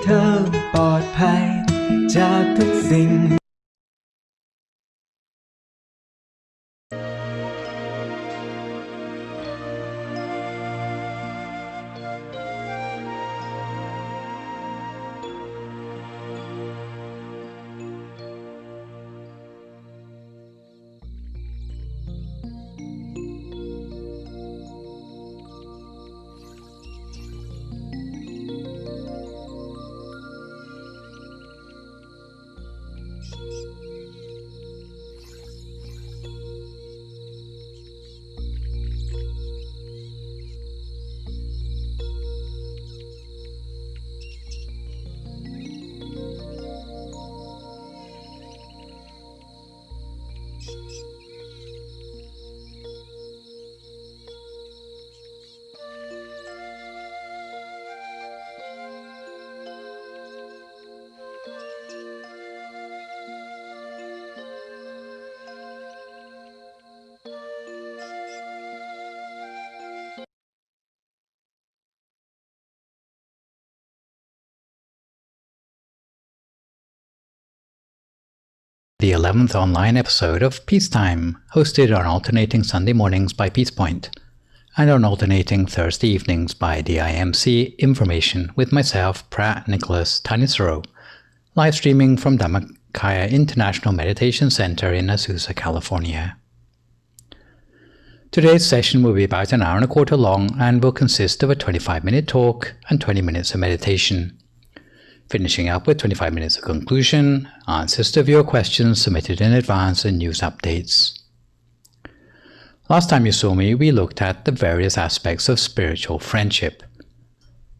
เธอปลอดภัยจากทุกสิ่งThe 11th online episode of Peacetime, hosted on alternating Sunday mornings by PeacePoint and on alternating Thursday evenings by DIMC Information with myself, Pratt Nicholas Thanissaro, live streaming from Dhammakaya International Meditation Center in Azusa, California. Today's session will be about an hour and a quarter long and will consist of a 25-minute talk and 20 minutes of meditation, finishing up with 25 minutes of conclusion, answers to your questions submitted in advance, and news updates. Last time you saw me, we looked at the various aspects of spiritual friendship.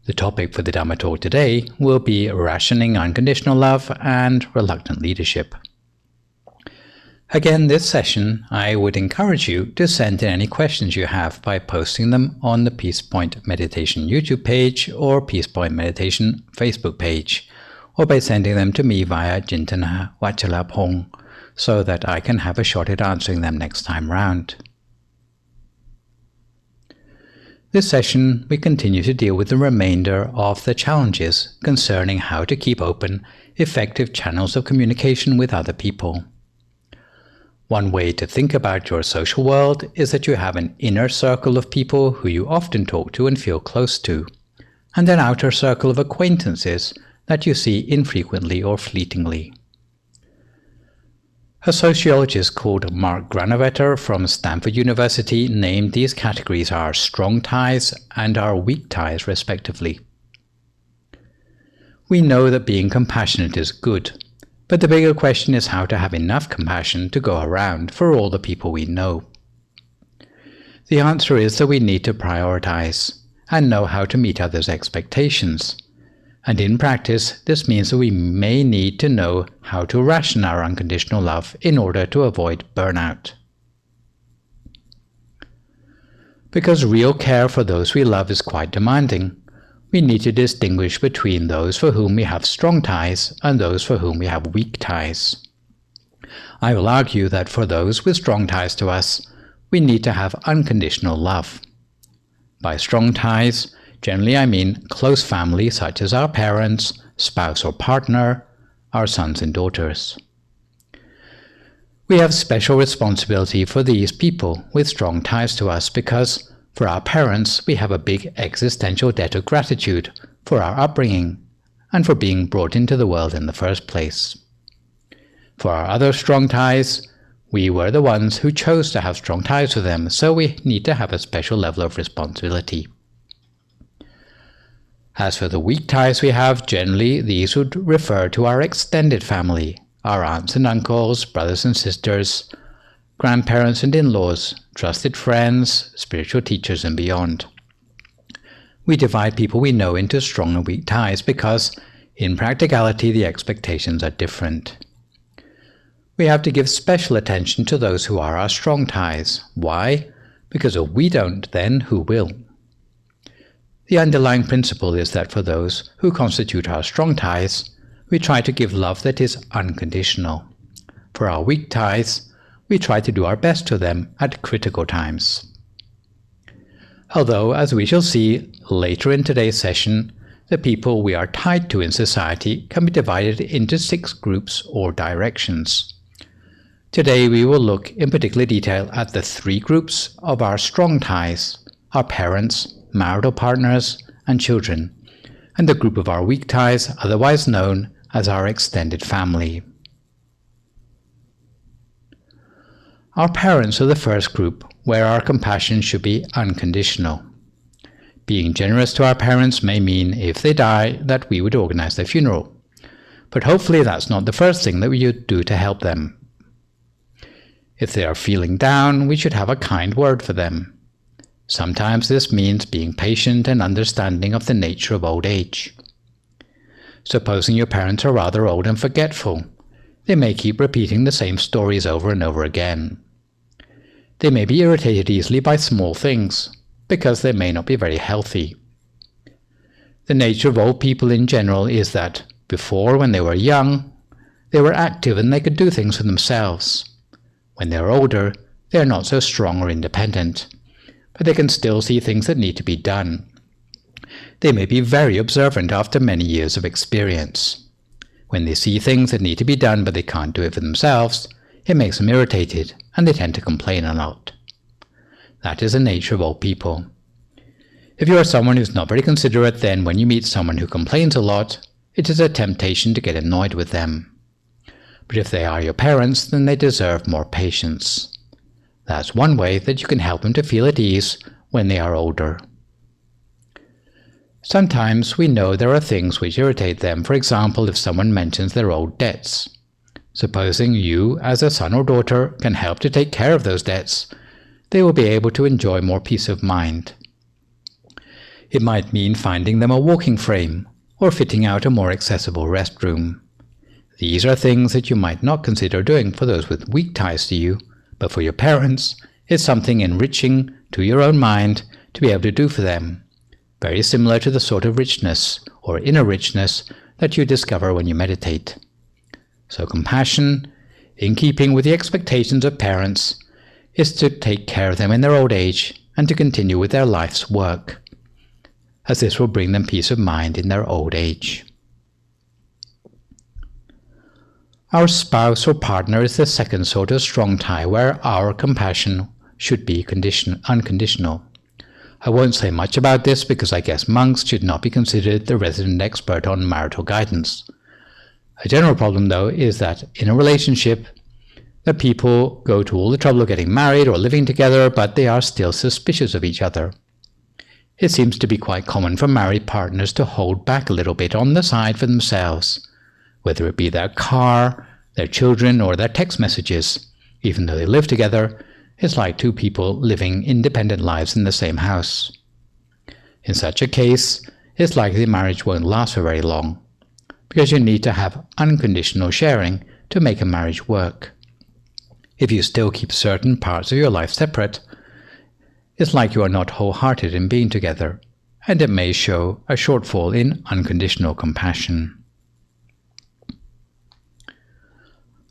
The topic for the Dhamma talk today will be rationing unconditional love and reluctant leadership. Again, this session, I would encourage you to send in any questions you have by posting them on the PeacePoint Meditation YouTube page or PeacePoint Meditation Facebook page, or by sending them to me via Jintana Vachalapong, so that I can have a shot at answering them next time round. This session, we continue to deal with the remainder of the challenges concerning how to keep open, effective channels of communication with other people. One way to think about your social world is that you have an inner circle of people who you often talk to and feel close to, and an outer circle of acquaintances that you see infrequently or fleetingly. A sociologist called Mark Granovetter from Stanford University named these categories our strong ties and our weak ties, respectively. We know that being compassionate is good, but the bigger question is how to have enough compassion to go around for all the people we know. The answer is that we need to prioritize and know how to meet others' expectations. And in practice, this means that we may need to know how to ration our unconditional love in order to avoid burnout. Because real care for those we love is quite demanding, we need to distinguish between those for whom we have strong ties and those for whom we have weak ties. I will argue that for those with strong ties to us, we need to have unconditional love. By strong ties, generally I mean close family such as our parents, spouse or partner, our sons and daughters. We have special responsibility for these people with strong ties to us because for our parents, we have a big existential debt of gratitude for our upbringing and for being brought into the world in the first place. For our other strong ties, we were the ones who chose to have strong ties with them, so we need to have a special level of responsibility. As for the weak ties we have, generally these would refer to our extended family, our aunts and uncles, brothers and sisters, grandparents and in-laws, trusted friends, spiritual teachers, and beyond. We divide people we know into strong and weak ties because, in practicality, the expectations are different. We have to give special attention to those who are our strong ties. Why? Because if we don't, then who will? The underlying principle is that for those who constitute our strong ties, we try to give love that is unconditional. For our weak ties, we try to do our best to them at critical times. Although, as we shall see later in today's session, the people we are tied to in society can be divided into 6 groups or directions. Today we will look in particular detail at the 3 groups of our strong ties: our parents, marital partners, and children, and the group of our weak ties, otherwise known as our extended family. Our parents are the first group, where our compassion should be unconditional. Being generous to our parents may mean, if they die, that we would organize their funeral. But hopefully that's not the first thing that we would do to help them. If they are feeling down, we should have a kind word for them. Sometimes this means being patient and understanding of the nature of old age. Supposing your parents are rather old and forgetful, they may keep repeating the same stories over and over again. They may be irritated easily by small things, because they may not be very healthy. The nature of old people in general is that before, when they were young, they were active and they could do things for themselves. When they are older, they are not so strong or independent, but they can still see things that need to be done. They may be very observant after many years of experience. When they see things that need to be done but they can't do it for themselves, it makes them irritated and they tend to complain a lot. That is the nature of old people. If you are someone who's not very considerate, then when you meet someone who complains a lot, it is a temptation to get annoyed with them. But if they are your parents, then they deserve more patience. That's one way that you can help them to feel at ease when they are older. Sometimes we know there are things which irritate them. For example, if someone mentions their old debts. Supposing you, as a son or daughter, can help to take care of those debts, they will be able to enjoy more peace of mind. It might mean finding them a walking frame or fitting out a more accessible restroom. These are things that you might not consider doing for those with weak ties to you, but for your parents, it's something enriching to your own mind to be able to do for them, very similar to the sort of richness or inner richness that you discover when you meditate. So compassion, in keeping with the expectations of parents, is to take care of them in their old age and to continue with their life's work, as this will bring them peace of mind in their old age. Our spouse or partner is the second sort of strong tie, where our compassion should be unconditional. I won't say much about this because I guess monks should not be considered the resident expert on marital guidance. A general problem, though, is that in a relationship, the people go to all the trouble of getting married or living together, but they are still suspicious of each other. It seems to be quite common for married partners to hold back a little bit on the side for themselves, whether it be their car, their children, or their text messages. Even though they live together, it's like 2 people living independent lives in the same house. In such a case, it's likely the marriage won't last for very long, because you need to have unconditional sharing to make a marriage work. If you still keep certain parts of your life separate, it's like you are not wholehearted in being together, and it may show a shortfall in unconditional compassion.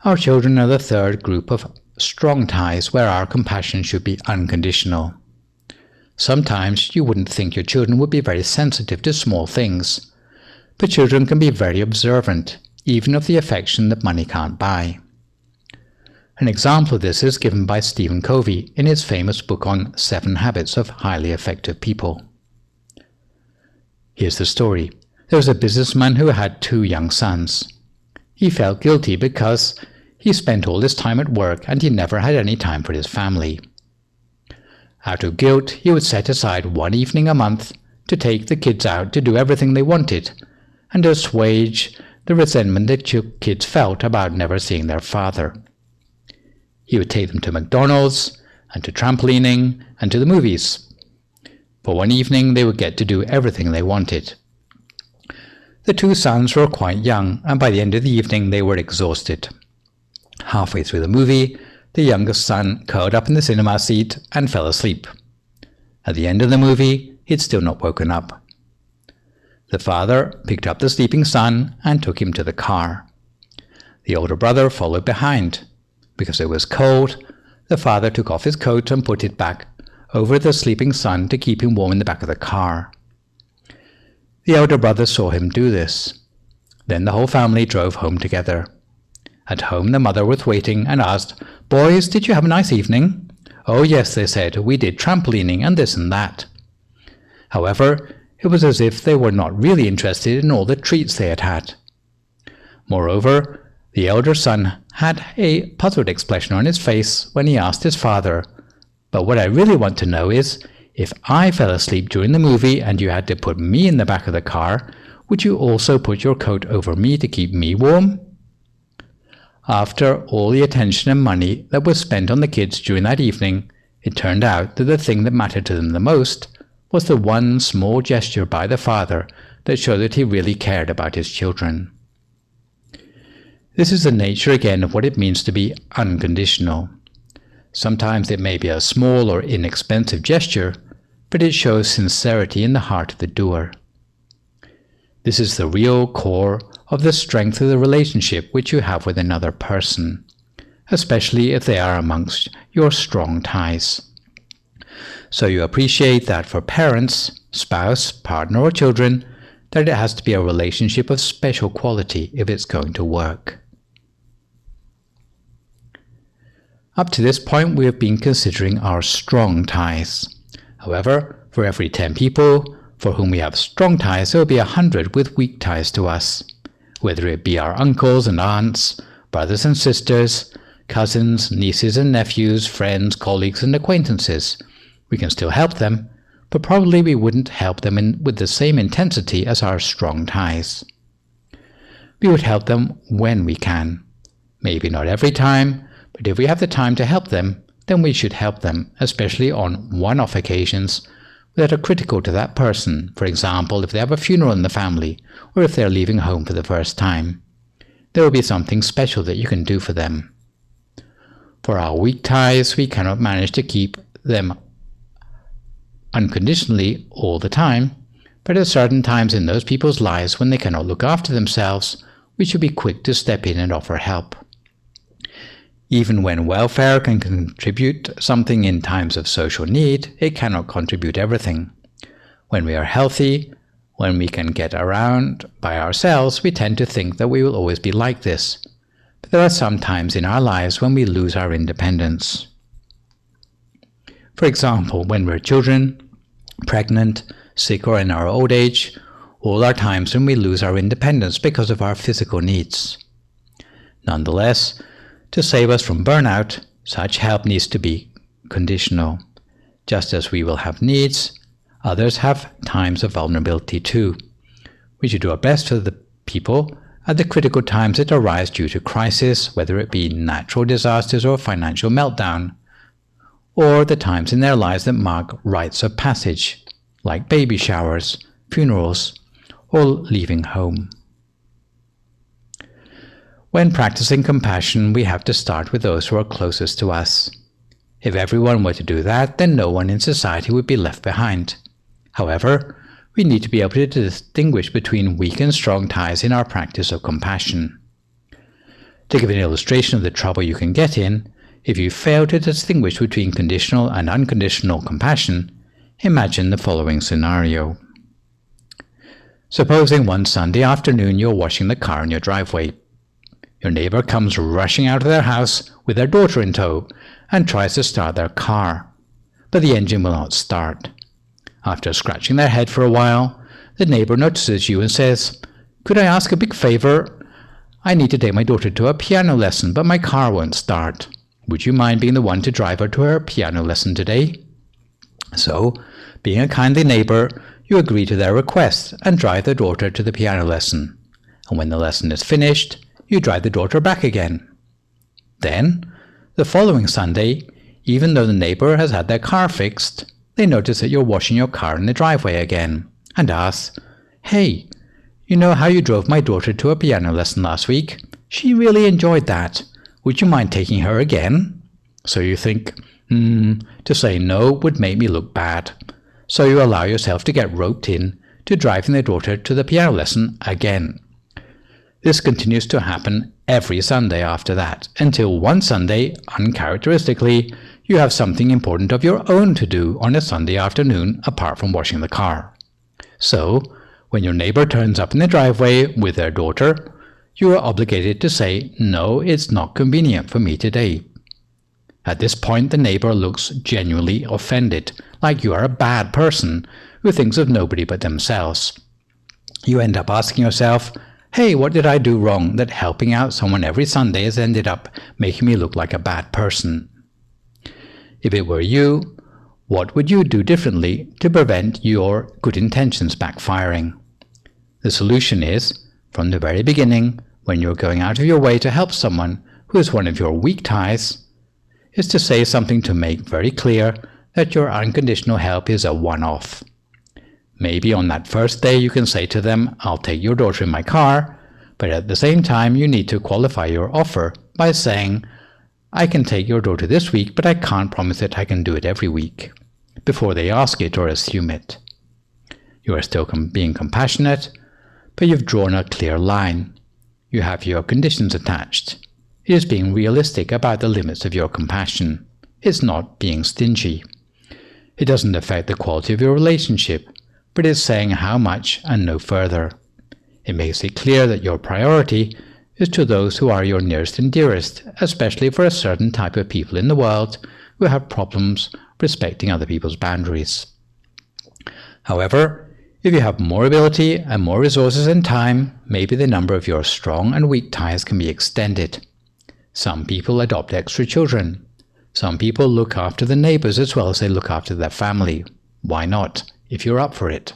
Our children are the third group of strong ties, where our compassion should be unconditional. Sometimes you wouldn't think your children would be very sensitive to small things, but children can be very observant, even of the affection that money can't buy. An example of this is given by Stephen Covey in his famous book on 7 Habits of Highly Effective People. Here's the story. There was a businessman who had 2 young sons. He felt guilty because he spent all his time at work and he never had any time for his family. Out of guilt, he would set aside 1 evening a month to take the kids out to do everything they wanted, and to assuage the resentment that kids felt about never seeing their father. He would take them to McDonald's, and to trampolining, and to the movies. For 1 evening they would get to do everything they wanted. The 2 sons were quite young, and by the end of the evening they were exhausted. Halfway through the movie, the youngest son curled up in the cinema seat and fell asleep. At the end of the movie, he'd still not woken up. The father picked up the sleeping son and took him to the car. The older brother followed behind. Because it was cold, the father took off his coat and put it back over the sleeping son to keep him warm in the back of the car. The elder brother saw him do this. Then the whole family drove home together. At home the mother was waiting and asked, "Boys, did you have a nice evening?" "Oh yes," they said, "we did trampolining and this and that." However, it was as if they were not really interested in all the treats they had had. Moreover, the elder son had a puzzled expression on his face when he asked his father, "But what I really want to know is, if I fell asleep during the movie and you had to put me in the back of the car, would you also put your coat over me to keep me warm?" After all the attention and money that was spent on the kids during that evening, it turned out that the thing that mattered to them the most was the one small gesture by the father that showed that he really cared about his children. This is the nature again of what it means to be unconditional. Sometimes it may be a small or inexpensive gesture, but it shows sincerity in the heart of the doer. This is the real core of the strength of the relationship which you have with another person, especially if they are amongst your strong ties. So you appreciate that for parents, spouse, partner or children, that it has to be a relationship of special quality if it's going to work. Up to this point we have been considering our strong ties. However, for every 10 people for whom we have strong ties, there will be 100 with weak ties to us, whether it be our uncles and aunts, brothers and sisters, cousins, nieces and nephews, friends, colleagues and acquaintances. We can still help them, but probably we wouldn't help them with the same intensity as our strong ties. We would help them when we can. Maybe not every time, but if we have the time to help them, then we should help them, especially on one-off occasions that are critical to that person. For example, if they have a funeral in the family, or if they are leaving home for the first time. There will be something special that you can do for them. For our weak ties, we cannot manage to keep them unconditionally all the time, but at certain times in those people's lives when they cannot look after themselves, we should be quick to step in and offer help. Even when welfare can contribute something in times of social need, it cannot contribute everything. When we are healthy, when we can get around by ourselves, we tend to think that we will always be like this. But there are some times in our lives when we lose our independence. For example, when we're children, pregnant, sick or in our old age, all are times when we lose our independence because of our physical needs. Nonetheless, to save us from burnout, such help needs to be conditional. Just as we will have needs, others have times of vulnerability too. We should do our best for the people at the critical times that arise due to crisis, whether it be natural disasters or financial meltdown, or the times in their lives that mark rites of passage, like baby showers, funerals, or leaving home. When practicing compassion, we have to start with those who are closest to us. If everyone were to do that, then no one in society would be left behind. However, we need to be able to distinguish between weak and strong ties in our practice of compassion. To give an illustration of the trouble you can get in, if you fail to distinguish between conditional and unconditional compassion, imagine the following scenario. Supposing one Sunday afternoon you're washing the car in your driveway. Your neighbor comes rushing out of their house with their daughter in tow and tries to start their car, but the engine will not start. After scratching their head for a while, the neighbor notices you and says, "Could I ask a big favor? I need to take my daughter to a piano lesson, but my car won't start. Would you mind being the one to drive her to her piano lesson today?" So, being a kindly neighbor, you agree to their request and drive the daughter to the piano lesson. And when the lesson is finished, you drive the daughter back again. Then, the following Sunday, even though the neighbor has had their car fixed, they notice that you're washing your car in the driveway again and ask, "Hey, you know how you drove my daughter to a piano lesson last week? She really enjoyed that. Would you mind taking her again?" So you think, to say no would make me look bad. So you allow yourself to get roped in to driving the daughter to the piano lesson again. This continues to happen every Sunday after that, until one Sunday, uncharacteristically, you have something important of your own to do on a Sunday afternoon apart from washing the car. So, When your neighbor turns up in the driveway with their daughter, you are obligated to say, "No, it's not convenient for me today." At this point, the neighbor looks genuinely offended, like you are a bad person who thinks of nobody but themselves. You end up asking yourself, "Hey, what did I do wrong that helping out someone every Sunday has ended up making me look like a bad person?" If it were you, what would you do differently to prevent your good intentions backfiring? The solution is, from the very beginning, when you're going out of your way to help someone who is one of your weak ties, is to say something to make very clear that your unconditional help is a one-off. Maybe on that first day you can say to them, "I'll take your daughter in my car," but at the same time you need to qualify your offer by saying, "I can take your daughter this week, but I can't promise that I can do it every week," before they ask it or assume it. You are still being compassionate, but you've drawn a clear line. You have your conditions attached. It is being realistic about the limits of your compassion. It's not being stingy. It doesn't affect the quality of your relationship, but it's saying how much and no further. It makes it clear that your priority is to those who are your nearest and dearest, especially for a certain type of people in the world who have problems respecting other people's boundaries. However, if you have more ability and more resources and time, maybe the number of your strong and weak ties can be extended. Some people adopt extra children. Some people look after the neighbors as well as they look after their family. Why not, if you're up for it?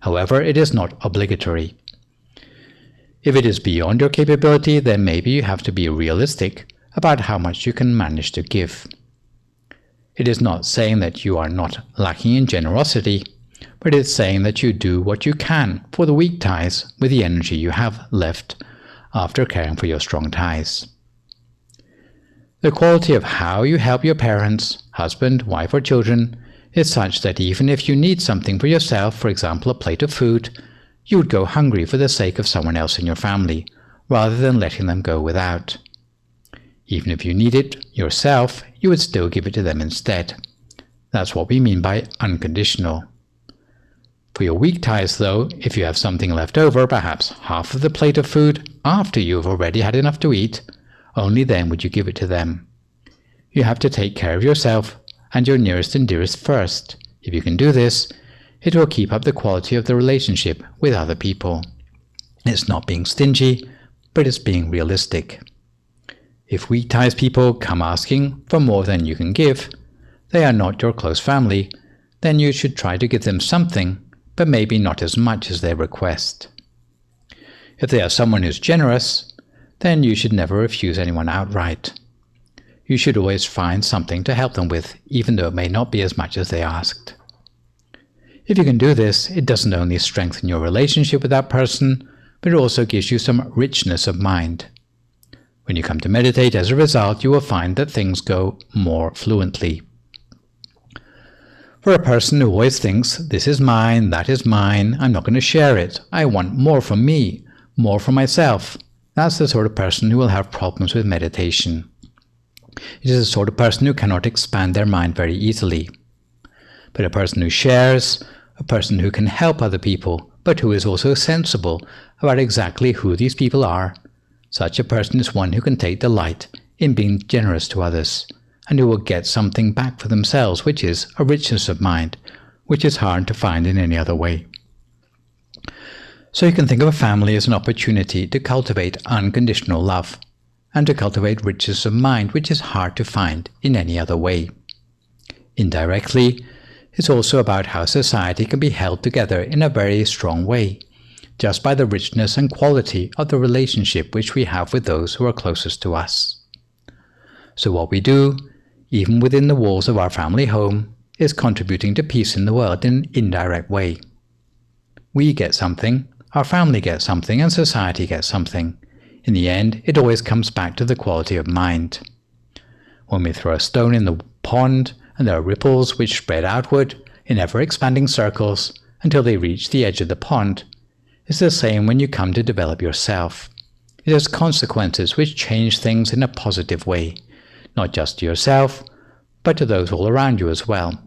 However, it is not obligatory. If it is beyond your capability, then maybe you have to be realistic about how much you can manage to give. It is not saying that you are not lacking in generosity, but it's saying that you do what you can for the weak ties with the energy you have left after caring for your strong ties. The quality of how you help your parents, husband, wife, or children is such that even if you need something for yourself, for example a plate of food, you would go hungry for the sake of someone else in your family, rather than letting them go without. Even if you need it yourself, you would still give it to them instead. That's what we mean by unconditional. For your weak ties, though, if you have something left over, perhaps half of the plate of food after you have already had enough to eat, only then would you give it to them. You have to take care of yourself and your nearest and dearest first. If you can do this, it will keep up the quality of the relationship with other people. It's not being stingy, but it's being realistic. If weak ties people come asking for more than you can give, they are not your close family, then you should try to give them something, but maybe not as much as they request. If they are someone who's generous, then you should never refuse anyone outright. You should always find something to help them with, even though it may not be as much as they asked. If you can do this, it doesn't only strengthen your relationship with that person, but it also gives you some richness of mind. When you come to meditate, as a result, you will find that things go more fluently. For a person who always thinks, "This is mine, that is mine, I'm not going to share it, I want more from me, more for myself," that's the sort of person who will have problems with meditation. It is the sort of person who cannot expand their mind very easily. But a person who shares, a person who can help other people, but who is also sensible about exactly who these people are, such a person is one who can take delight in being generous to others, and who will get something back for themselves, which is a richness of mind, which is hard to find in any other way. So you can think of a family as an opportunity to cultivate unconditional love, and to cultivate richness of mind, which is hard to find in any other way. Indirectly, it's also about how society can be held together in a very strong way, just by the richness and quality of the relationship which we have with those who are closest to us. So what we do, even within the walls of our family home, is contributing to peace in the world in an indirect way. We get something, our family gets something, and society gets something. In the end, it always comes back to the quality of mind. When we throw a stone in the pond, and there are ripples which spread outward in ever-expanding circles until they reach the edge of the pond, it's the same when you come to develop yourself. It has consequences which change things in a positive way, not just to yourself, but to those all around you as well.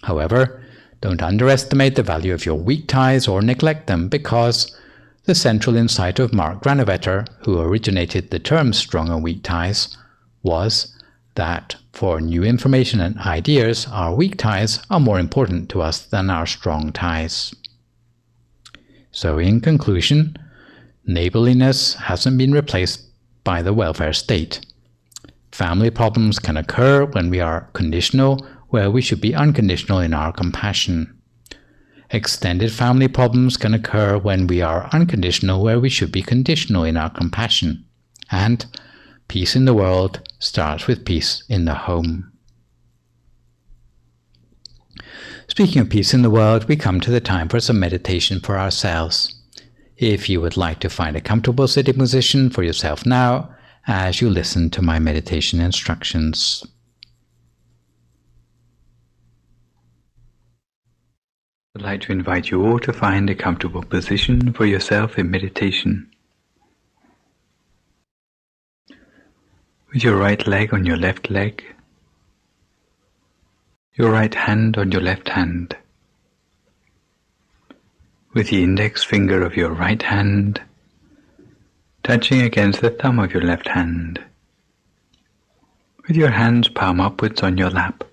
However, Don't underestimate the value of your weak ties or neglect them, because the central insight of Mark Granovetter, who originated the term strong and weak ties, was that for new information and ideas, our weak ties are more important to us than our strong ties. So in conclusion, neighborliness hasn't been replaced by the welfare state. Family problems can occur when we are conditional, where we should be unconditional in our compassion. Extended family problems can occur when we are unconditional, where we should be conditional in our compassion. And peace in the world starts with peace in the home. Speaking of peace in the world, we come to the time for some meditation for ourselves. If you would like to find a comfortable sitting position for yourself now, as you listen to my meditation instructions. I'd like to invite you all to find a comfortable position for yourself in meditation. With your right leg on your left leg, your right hand on your left hand, with the index finger of your right hand touching against the thumb of your left hand, with your hands palm upwards on your lap.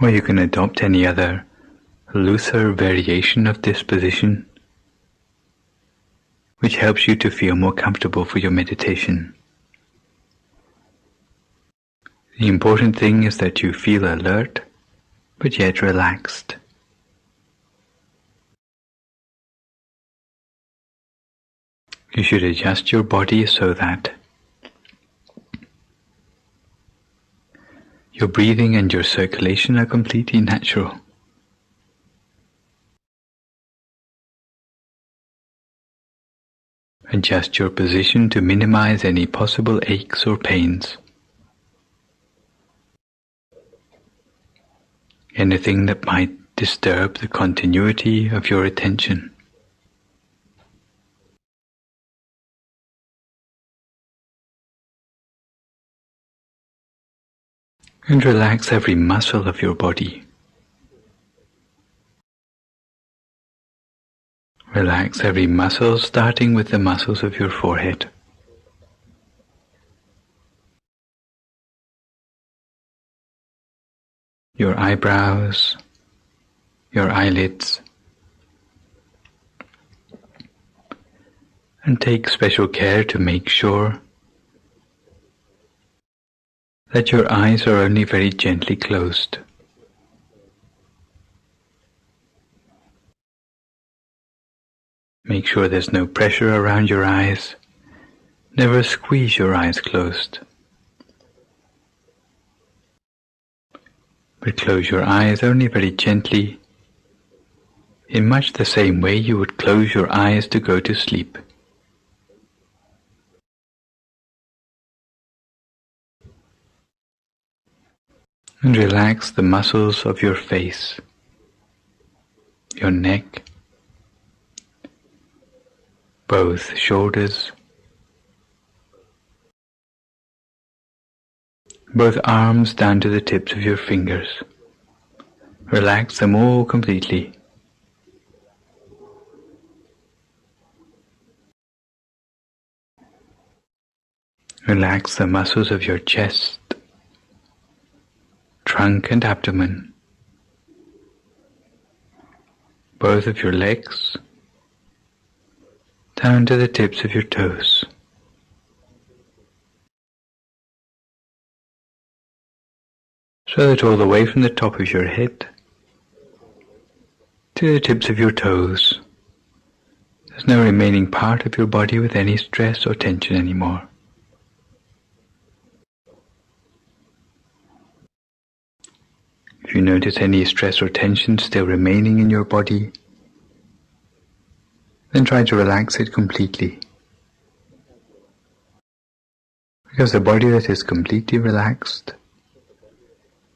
Or you can adopt any other looser variation of this position, which helps you to feel more comfortable for your meditation. The important thing is that you feel alert, but yet relaxed. You should adjust your body so that your breathing and your circulation are completely natural. Adjust your position to minimize any possible aches or pains. Anything that might disturb the continuity of your attention. And relax every muscle of your body. Relax every muscle, starting with the muscles of your forehead. Your eyebrows, your eyelids, and take special care to make sure that your eyes are only very gently closed. Make sure there's no pressure around your eyes. Never squeeze your eyes closed. But close your eyes only very gently, in much the same way you would close your eyes to go to sleep. And relax the muscles of your face, your neck, both shoulders, both arms down to the tips of your fingers. Relax them all completely. Relax the muscles of your chest, trunk and abdomen, both of your legs, down to the tips of your toes. So that all the way from the top of your head to the tips of your toes, there's no remaining part of your body with any stress or tension anymore. If you notice any stress or tension still remaining in your body, then try to relax it completely. Because the body that is completely relaxed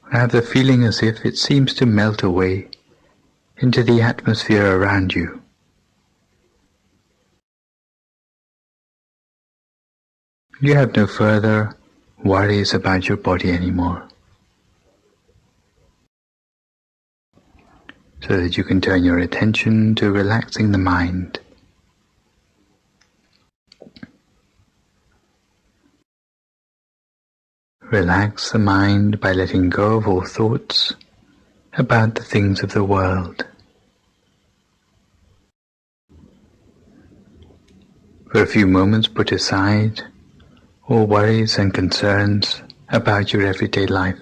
will have the feeling as if it seems to melt away into the atmosphere around you. You have no further worries about your body anymore. so that you can turn your attention to relaxing the mind. Relax the mind by letting go of all thoughts about the things of the world. For a few moments, put aside all worries and concerns about your everyday life.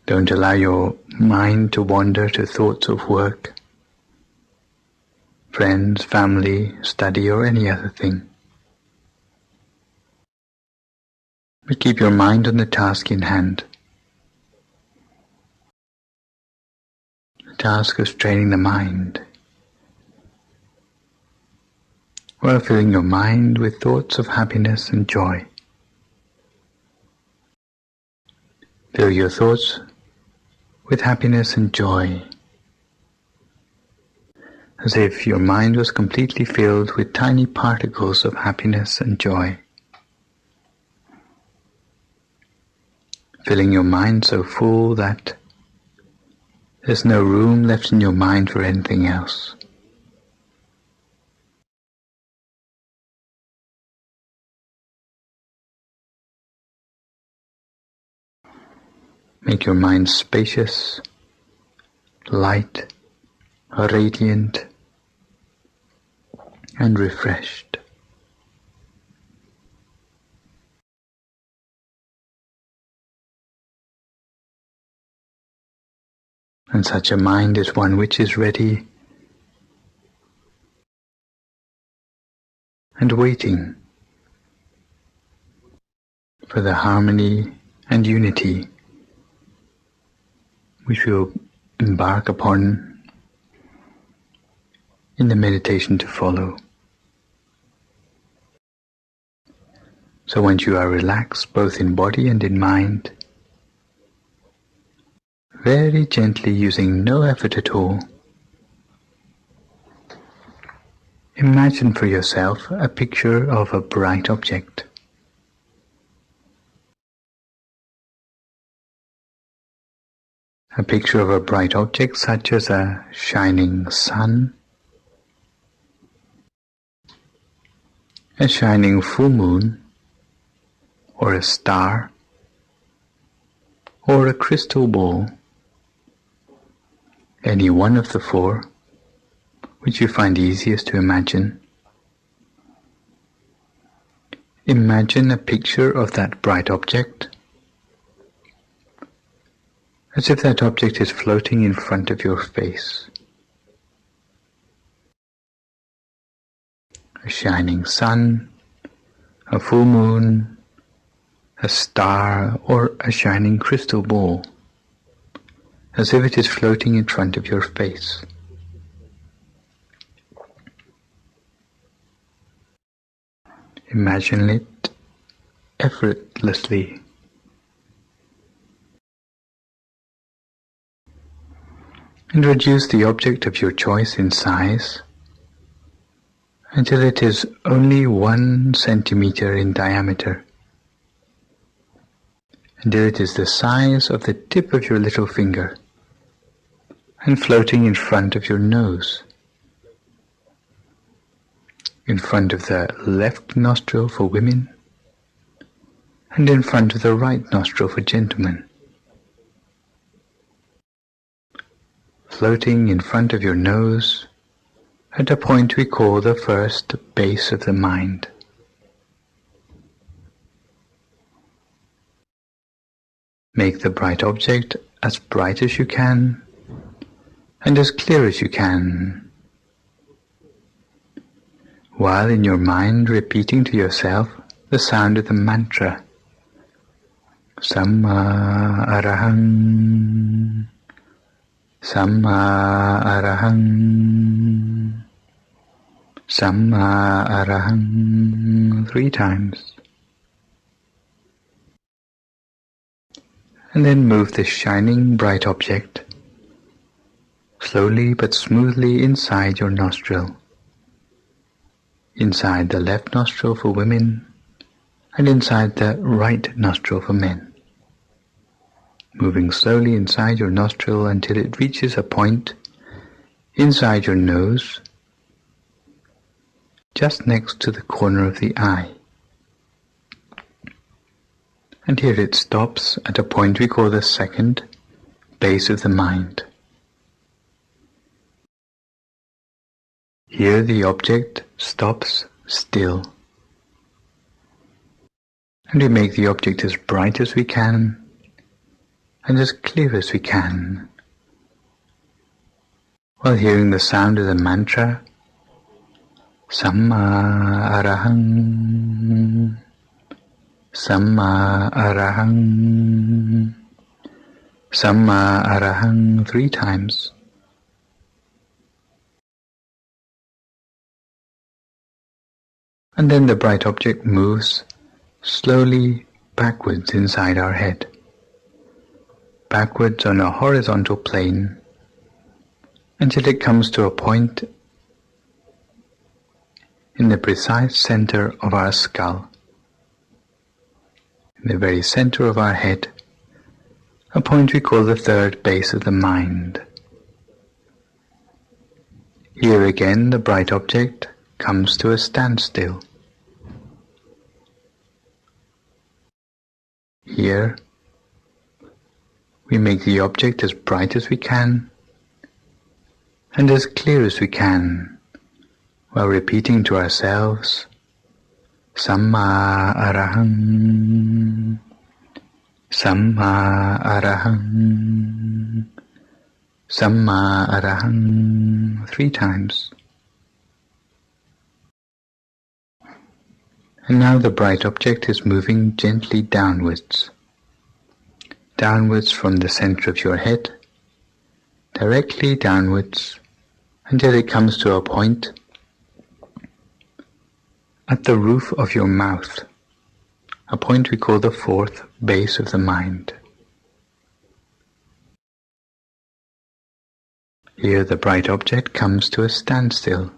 Don't allow your mind to wander to thoughts of work, friends, family, study, or any other thing. But keep your mind on the task in hand. The task of training the mind, while filling your mind with thoughts of happiness and joy. Fill your thoughts with happiness and joy, as if your mind was completely filled with tiny particles of happiness and joy. Filling your mind so full that there's no room left in your mind for anything else. Make your mind spacious, light, radiant, and refreshed. And such a mind is one which is ready and waiting for the harmony and unity which we will embark upon in the meditation to follow. So once you are relaxed both in body and in mind, very gently, using no effort at all, imagine for yourself a picture of a bright object. A picture of a bright object such as a shining sun, a shining full moon, or a star, or a crystal ball, any one of the four which you find easiest to imagine. Imagine a picture of that bright object, as if that object is floating in front of your face. A shining sun, a full moon, a star, or a shining crystal ball, as if it is floating in front of your face. Imagine it effortlessly. And reduce the object of your choice in size until it is only 1 centimeter in diameter, until it is the size of the tip of your little finger and floating in front of your nose, in front of the left nostril for women and in front of the right nostril for gentlemen, floating in front of your nose at a point we call the first base of the mind. Make the bright object as bright as you can and as clear as you can, while in your mind repeating to yourself the sound of the mantra Samma Arahang, Samma Arahang, Samma Arahang 3 times. And then move this shining bright object slowly but smoothly inside your nostril, inside the left nostril for women and inside the right nostril for men. Moving slowly inside your nostril until it reaches a point inside your nose, just next to the corner of the eye. And here it stops at a point we call the second base of the mind. Here the object stops still. And we make the object as bright as we can and as clear as we can, while hearing the sound of the mantra Samma Arahang, Samma Arahang, Samma Arahang 3 times. And then the bright object moves slowly backwards inside our head, backwards on a horizontal plane until it comes to a point in the precise center of our skull, in the very center of our head, a point we call the third base of the mind. Here again the bright object comes to a standstill. Here we make the object as bright as we can and as clear as we can, while repeating to ourselves Samma Arahang, Samma Arahang, Samma Arahang 3 times. And now the bright object is moving gently downwards, downwards from the center of your head, directly downwards until it comes to a point at the roof of your mouth, a point we call the fourth base of the mind. Here the bright object comes to a standstill.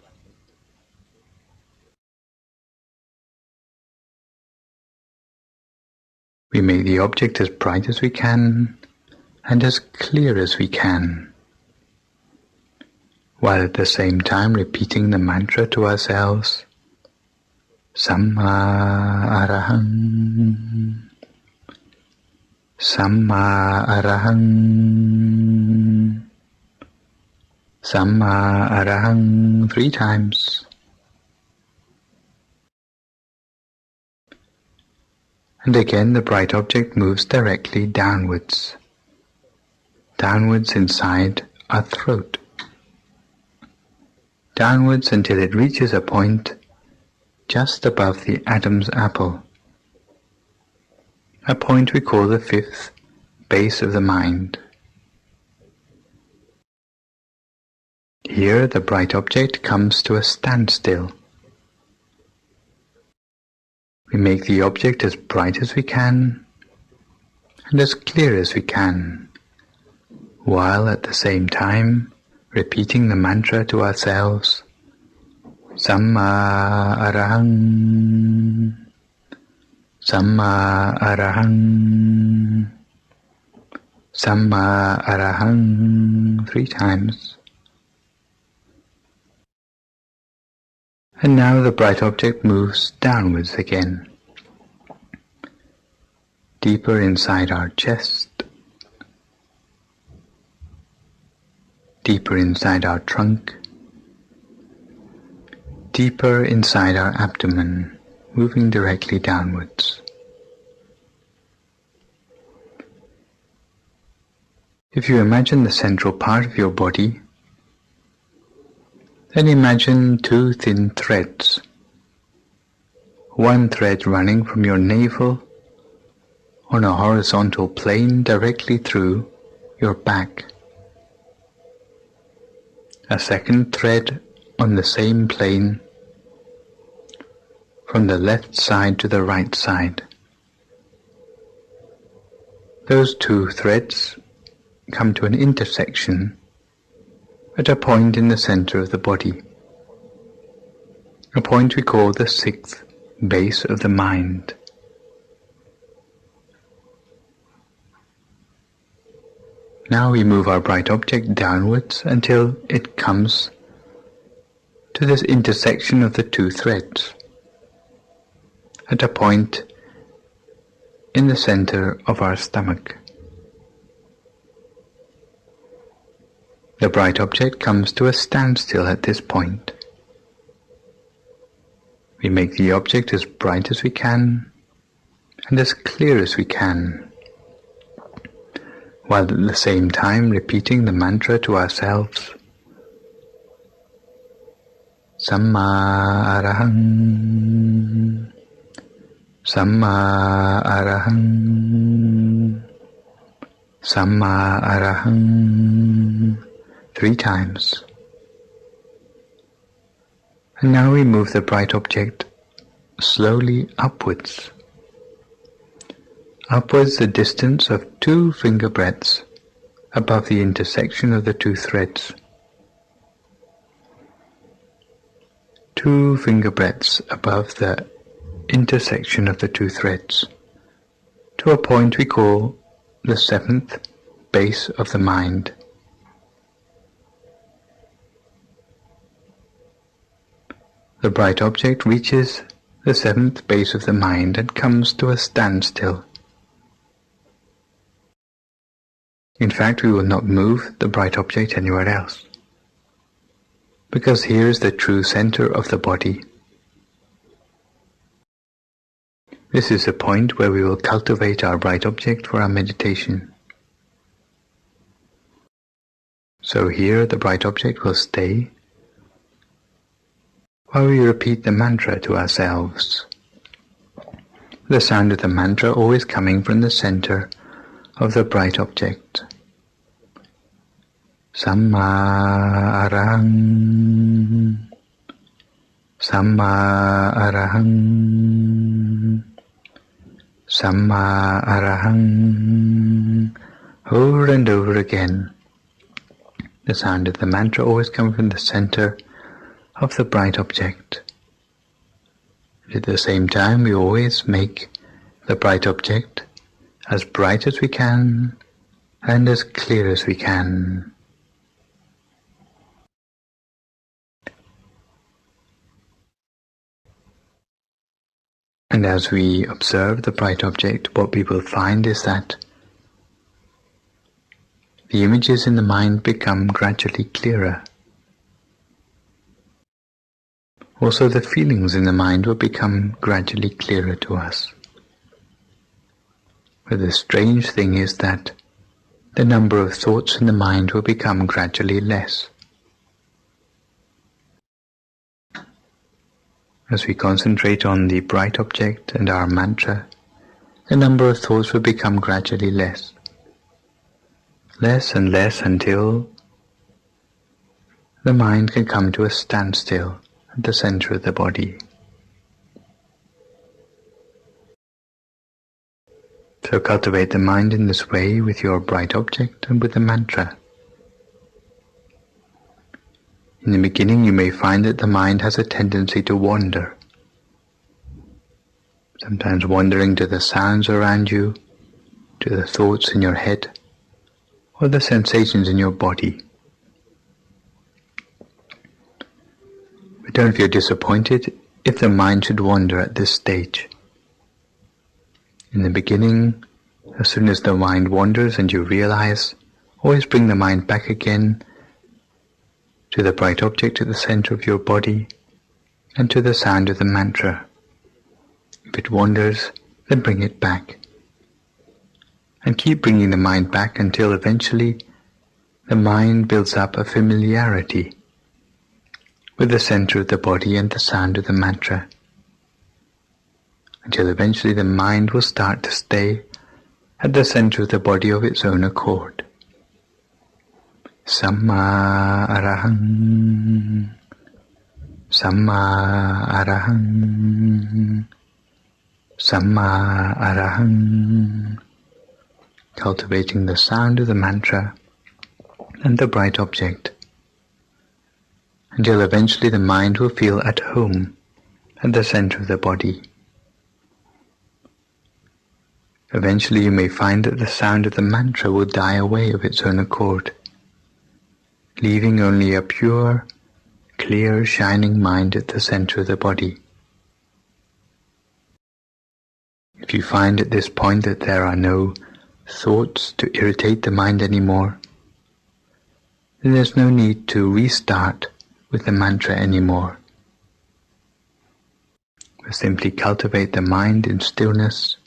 We make the object as bright as we can and as clear as we can, while at the same time repeating the mantra to ourselves Samma Arahang, Samma Arahang, Samma Arahang 3 times. And again the bright object moves directly downwards, downwards inside our throat, downwards until it reaches a point just above the Adam's apple, a point we call the fifth base of the mind. Here the bright object comes to a standstill. We make the object as bright as we can and as clear as we can, while at the same time repeating the mantra to ourselves Samma Arahang, Samma Arahang, Samma Arahang 3 times. And now the bright object moves downwards again, deeper inside our chest, deeper inside our trunk, deeper inside our abdomen, moving directly downwards. If you imagine the central part of your body, then imagine 2 thin threads, one thread running from your navel on a horizontal plane directly through your back, a second thread on the same plane from the left side to the right side. Those 2 threads come to an intersection at a point in the center of the body, a point we call the 6th base of the mind. Now we move our bright object downwards until it comes to this intersection of the two threads, at a point in the center of our stomach. The bright object comes to a standstill at this point. We make the object as bright as we can and as clear as we can, while at the same time repeating the mantra to ourselves, Samma Arahang, Samma Arahang, Samma Arahang, 3 times. And now we move the bright object slowly upwards. Upwards the distance of 2 finger breadths above the intersection of the 2 threads. 2 finger breadths above the intersection of the 2 threads, to a point we call the 7th base of the mind. The bright object reaches the 7th base of the mind and comes to a standstill. In fact, we will not move the bright object anywhere else, because here is the true center of the body. This is the point where we will cultivate our bright object for our meditation. So here the bright object will stay while we repeat the mantra to ourselves. The sound of the mantra always coming from the center of the bright object. Samma Arahang, Samma Arahang, Samma Arahang, over and over again. The sound of the mantra always comes from the center of the bright object. At the same time, we always make the bright object as bright as we can and as clear as we can. And as we observe the bright object, what we will find is that the images in the mind become gradually clearer. Also, the feelings in the mind will become gradually clearer to us. But the strange thing is that the number of thoughts in the mind will become gradually less. As we concentrate on the bright object and our mantra, the number of thoughts will become gradually less. Less and less until the mind can come to a standstill at the center of the body. So cultivate the mind in this way with your bright object and with the mantra. In the beginning you may find that the mind has a tendency to wander, sometimes wandering to the sounds around you, to the thoughts in your head, or the sensations in your body. But don't feel disappointed if the mind should wander at this stage. In the beginning, as soon as the mind wanders and you realize, always bring the mind back again to the bright object at the center of your body and to the sound of the mantra. If it wanders, then bring it back. And keep bringing the mind back until eventually the mind builds up a familiarity with the center of the body and the sound of the mantra, until eventually the mind will start to stay at the center of the body of its own accord. Samma Arahang, Samma Arahang, Samma Arahang, cultivating the sound of the mantra and the bright object, until eventually the mind will feel at home at the center of the body. Eventually you may find that the sound of the mantra will die away of its own accord, leaving only a pure, clear, shining mind at the center of the body. If you find at this point that there are no thoughts to irritate the mind anymore, then there's no need to restart with the mantra anymore. But simply cultivate the mind in stillness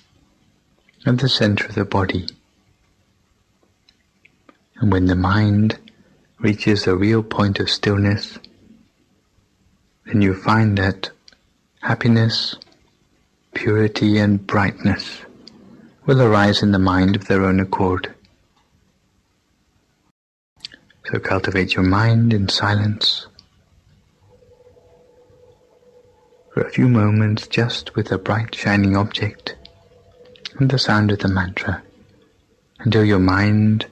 at the center of the body. And when the mind reaches a real point of stillness, then you find that happiness, purity and brightness will arise in the mind of their own accord. So cultivate your mind in silence for a few moments, just with a bright shining object and the sound of the mantra, until your mind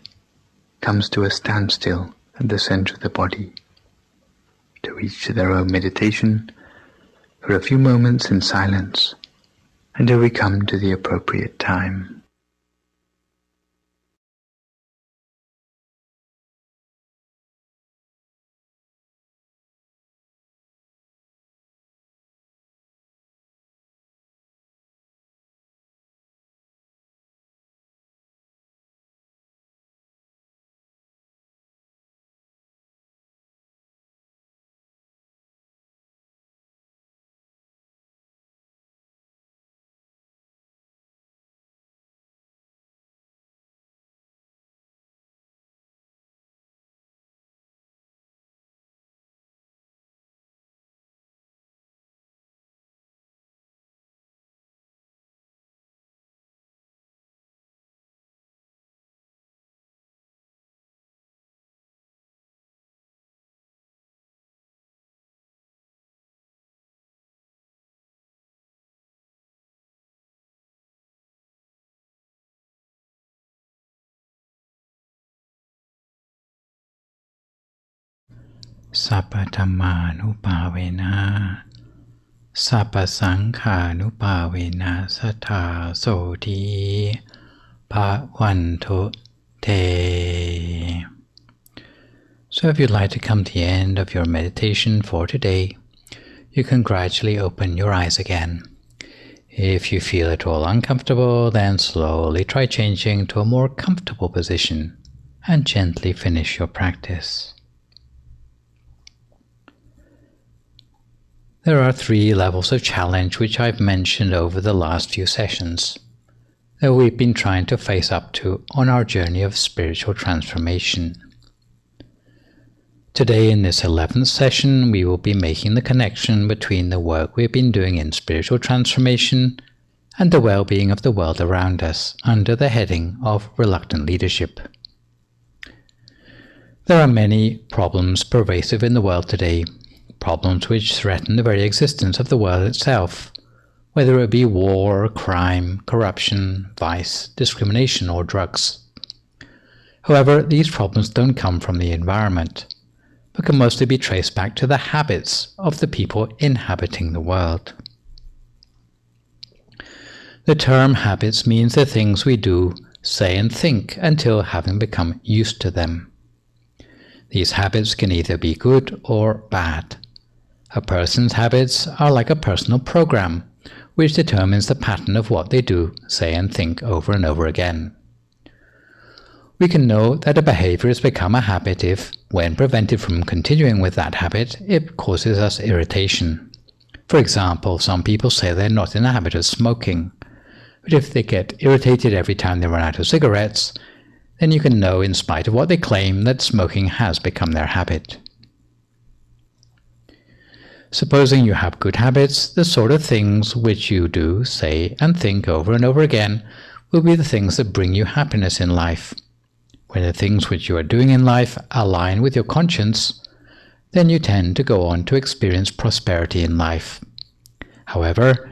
comes to a standstill at the center of the body. To each to their own meditation for a few moments in silence until we come to the appropriate time. Sappa Dhammanupavena Sappa Sankhanupavena Sattha Soti Bhavantu Te. So if you'd like to come to the end of your meditation for today, you can gradually open your eyes again. If you feel at all uncomfortable, then slowly try changing to a more comfortable position and gently finish your practice. There are 3 levels of challenge which I've mentioned over the last few sessions that we've been trying to face up to on our journey of spiritual transformation. Today in this 11th session, we will be making the connection between the work we've been doing in spiritual transformation and the well-being of the world around us under the heading of reluctant leadership. There are many problems pervasive in the world today, problems which threaten the very existence of the world itself, whether it be war, crime, corruption, vice, discrimination, or drugs. However, these problems don't come from the environment, but can mostly be traced back to the habits of the people inhabiting the world. The term habits means the things we do, say, and think until having become used to them. These habits can either be good or bad. A person's habits are like a personal program, which determines the pattern of what they do, say, and think over and over again. We can know that a behavior has become a habit if, when prevented from continuing with that habit, it causes us irritation. For example, some people say they're not in the habit of smoking, but if they get irritated every time they run out of cigarettes, then you can know, in spite of what they claim, that smoking has become their habit. Supposing you have good habits, the sort of things which you do, say, and think over and over again will be the things that bring you happiness in life. When the things which you are doing in life align with your conscience, then you tend to go on to experience prosperity in life. However,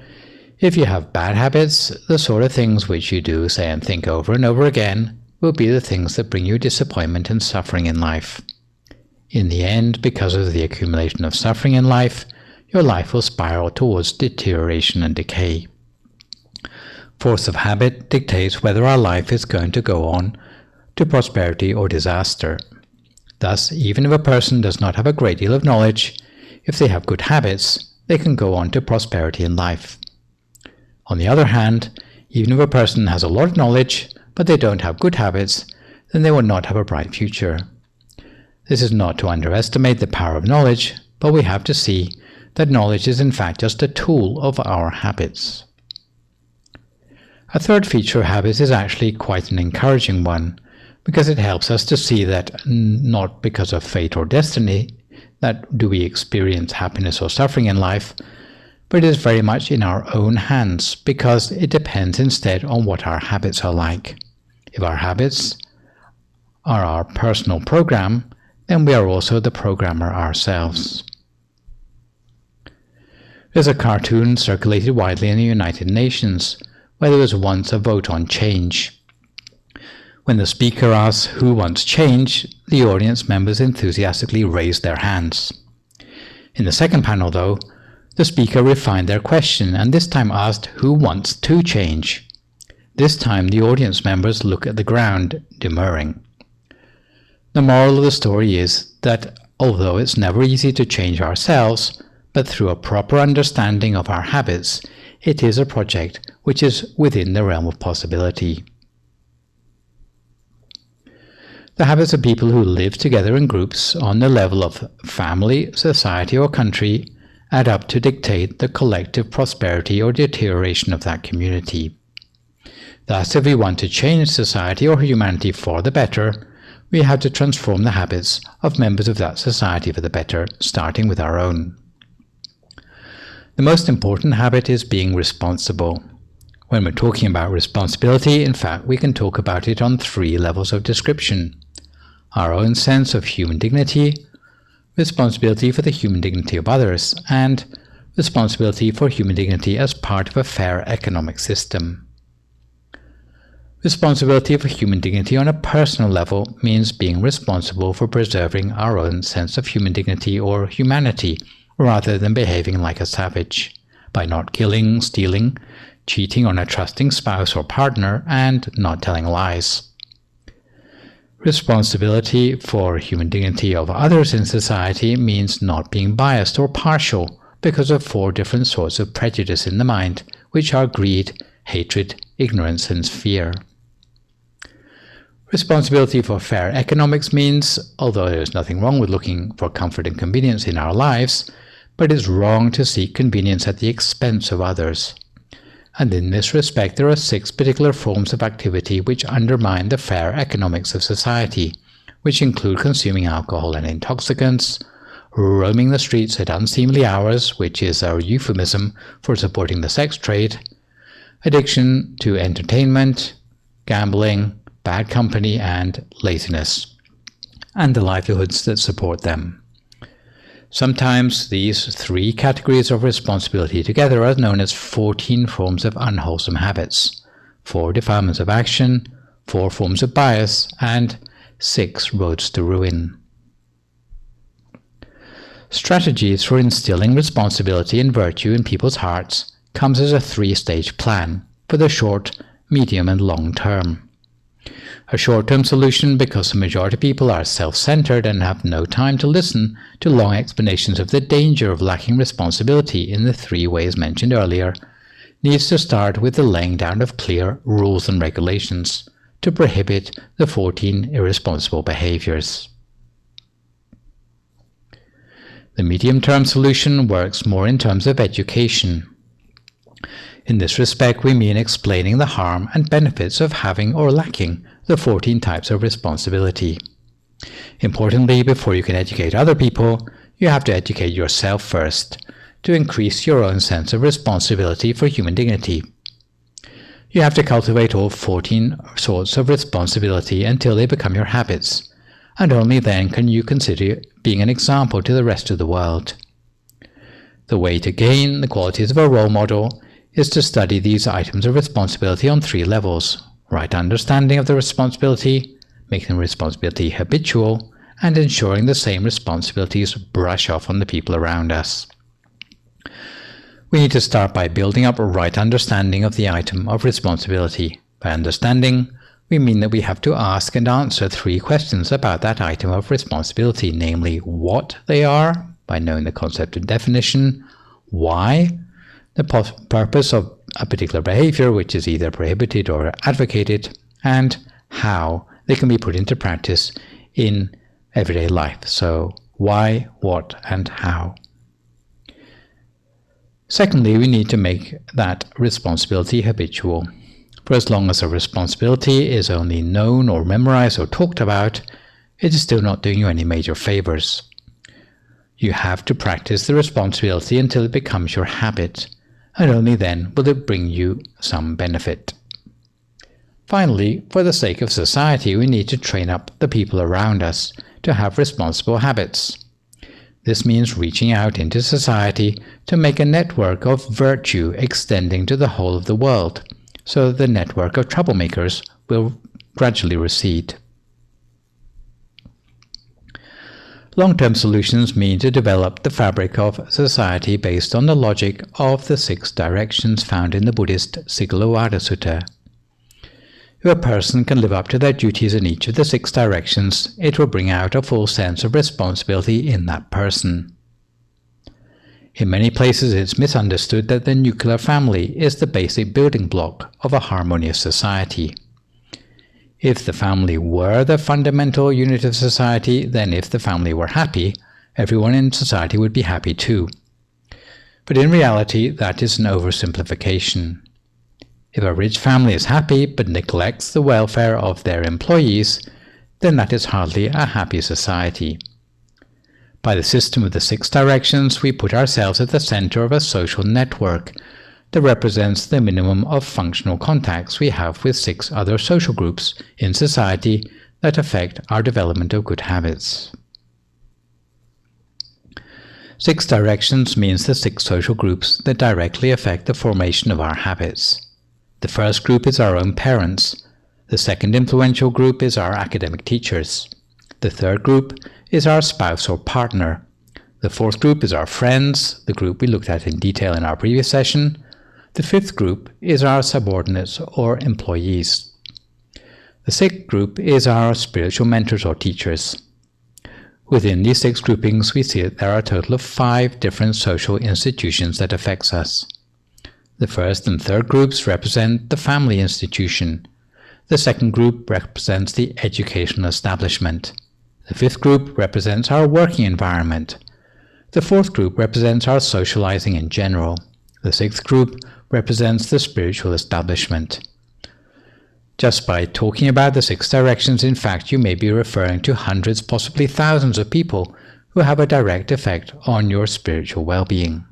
if you have bad habits, the sort of things which you do, say, and think over and over again will be the things that bring you disappointment and suffering in life. In the end, because of the accumulation of suffering in life, your life will spiral towards deterioration and decay. Force of habit dictates whether our life is going to go on to prosperity or disaster. Thus, even if a person does not have a great deal of knowledge, if they have good habits, they can go on to prosperity in life. On the other hand, even if a person has a lot of knowledge, but they don't have good habits, then they will not have a bright future. This is not to underestimate the power of knowledge, but we have to see that knowledge is in fact just a tool of our habits. A third feature of habits is actually quite an encouraging one, because it helps us to see that not because of fate or destiny that do we experience happiness or suffering in life, but it is very much in our own hands, because it depends instead on what our habits are like. If our habits are our personal program, then we are also the programmer ourselves. There's a cartoon circulated widely in the United Nations where there was once a vote on change. When the speaker asks who wants change, the audience members enthusiastically raised their hands. In the second panel, though, the speaker refined their question and this time asked who wants to change. This time the audience members look at the ground, demurring. The moral of the story is that although it's never easy to change ourselves, but through a proper understanding of our habits, it is a project which is within the realm of possibility. The habits of people who live together in groups on the level of family, society, or country add up to dictate the collective prosperity or deterioration of that community. Thus, if we want to change society or humanity for the better, we have to transform the habits of members of that society for the better, starting with our own. The most important habit is being responsible. When we're talking about responsibility, in fact, we can talk about it on 3 levels of description: our own sense of human dignity, responsibility for the human dignity of others, and responsibility for human dignity as part of a fair economic system. Responsibility for human dignity on a personal level means being responsible for preserving our own sense of human dignity or humanity, rather than behaving like a savage, by not killing, stealing, cheating on a trusting spouse or partner, and not telling lies. Responsibility for human dignity of others in society means not being biased or partial because of 4 different sorts of prejudice in the mind, which are greed, hatred, ignorance, and fear. Responsibility for fair economics means, although there is nothing wrong with looking for comfort and convenience in our lives, but it is wrong to seek convenience at the expense of others. And in this respect, there are 6 particular forms of activity which undermine the fair economics of society, which include consuming alcohol and intoxicants, roaming the streets at unseemly hours, which is a euphemism for supporting the sex trade, addiction to entertainment, gambling, bad company, and laziness, and the livelihoods that support them. Sometimes these 3 categories of responsibility together are known as 14 forms of unwholesome habits, 4 defilements of action, 4 forms of bias, and 6 roads to ruin. Strategies for instilling responsibility and virtue in people's hearts comes as a 3-stage plan for the short, medium, and long term. A short-term solution, because the majority of people are self-centered and have no time to listen to long explanations of the danger of lacking responsibility in the 3 ways mentioned earlier, needs to start with the laying down of clear rules and regulations to prohibit the 14 irresponsible behaviors. The medium-term solution works more in terms of education. In this respect, we mean explaining the harm and benefits of having or lacking the 14 types of responsibility. Importantly, before you can educate other people, you have to educate yourself first, to increase your own sense of responsibility for human dignity. You have to cultivate all 14 sorts of responsibility until they become your habits, and only then can you consider being an example to the rest of the world. The way to gain the qualities of a role model is to study these items of responsibility on 3 levels: right understanding of the responsibility, making the responsibility habitual, and ensuring the same responsibilities brush off on the people around us. We need to start by building up a right understanding of the item of responsibility. By understanding, we mean that we have to ask and answer 3 questions about that item of responsibility, namely what they are, by knowing the concept and definition, why, the purpose of a particular behavior which is either prohibited or advocated, and how they can be put into practice in everyday life. So why, what, and how. Secondly, we need to make that responsibility habitual. For as long as a responsibility is only known or memorized or talked about, it is still not doing you any major favors. You have to practice the responsibility until it becomes your habit, and only then will it bring you some benefit. Finally, for the sake of society, we need to train up the people around us to have responsible habits. This means reaching out into society to make a network of virtue extending to the whole of the world, so that the network of troublemakers will gradually recede. Long-term solutions mean to develop the fabric of society based on the logic of the 6 directions found in the Buddhist Sigalovada Sutta. If a person can live up to their duties in each of the 6 directions, it will bring out a full sense of responsibility in that person. In many places it's misunderstood that the nuclear family is the basic building block of a harmonious society. If the family were the fundamental unit of society, then if the family were happy, everyone in society would be happy too. But in reality, that is an oversimplification. If a rich family is happy but neglects the welfare of their employees, then that is hardly a happy society. By the system of the 6 directions, we put ourselves at the center of a social network that represents the minimum of functional contacts we have with 6 other social groups in society that affect our development of good habits. 6 directions means the 6 social groups that directly affect the formation of our habits. The first group is our own parents. The second influential group is our academic teachers. The third group is our spouse or partner. The fourth group is our friends, the group we looked at in detail in our previous session. The fifth group is our subordinates or employees. The sixth group is our spiritual mentors or teachers. Within these 6 groupings, we see that there are a total of 5 different social institutions that affects us. The first and third groups represent the family institution. The second group represents the educational establishment. The fifth group represents our working environment. The fourth group represents our socializing in general. The sixth group represents the spiritual establishment. Just by talking about the 6 directions, in fact, you may be referring to hundreds, possibly thousands of people who have a direct effect on your spiritual well-being.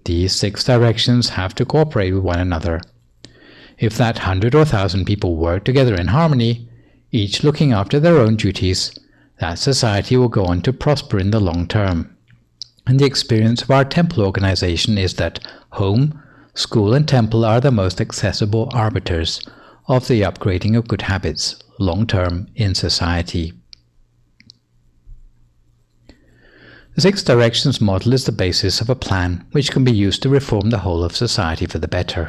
These 6 directions have to cooperate with one another. If that 100 or 1,000 people work together in harmony, each looking after their own duties, that society will go on to prosper in the long term. And the experience of our temple organization is that home, school and temple are the most accessible arbiters of the upgrading of good habits long term in society. The 6 directions model is the basis of a plan which can be used to reform the whole of society for the better.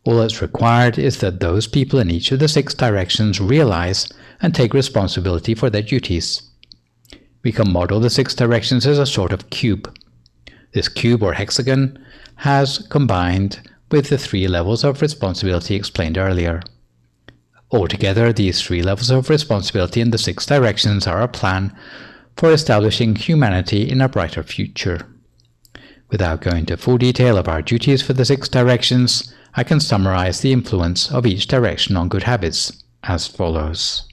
All that's required is that those people in each of the 6 directions realize and take responsibility for their duties. We can model the 6 directions as a sort of cube. This cube or hexagon has combined with the 3 levels of responsibility explained earlier. Altogether, these 3 levels of responsibility in the 6 directions are a plan for establishing humanity in a brighter future. Without going into full detail of our duties for the 6 directions, I can summarize the influence of each direction on good habits as follows.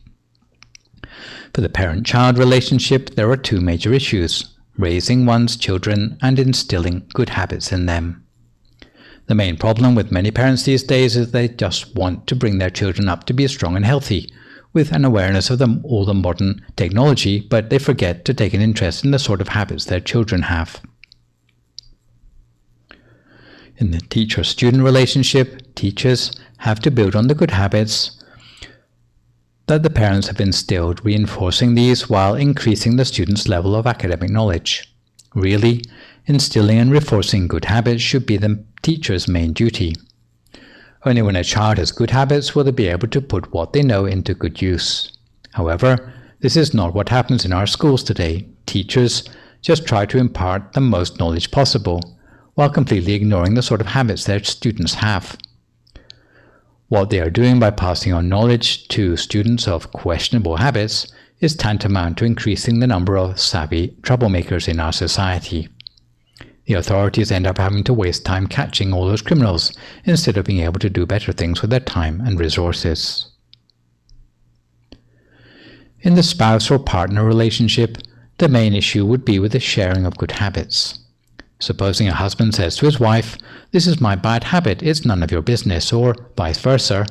For the parent-child relationship, there are 2 major issues: raising one's children and instilling good habits in them. The main problem with many parents these days is they just want to bring their children up to be strong and healthy, with an awareness of all the modern technology, but they forget to take an interest in the sort of habits their children have. In the teacher-student relationship, teachers have to build on the good habits that the parents have instilled, reinforcing these while increasing the student's level of academic knowledge. Really, instilling and reinforcing good habits should be the teacher's main duty. Only when a child has good habits will they be able to put what they know into good use. However, this is not what happens in our schools today. Teachers just try to impart the most knowledge possible, while completely ignoring the sort of habits their students have. What they are doing by passing on knowledge to students of questionable habits is tantamount to increasing the number of savvy troublemakers in our society. The authorities end up having to waste time catching all those criminals instead of being able to do better things with their time and resources. In the spouse or partner relationship, the main issue would be with the sharing of good habits. Supposing a husband says to his wife, "This is my bad habit, it's none of your business," or vice versa,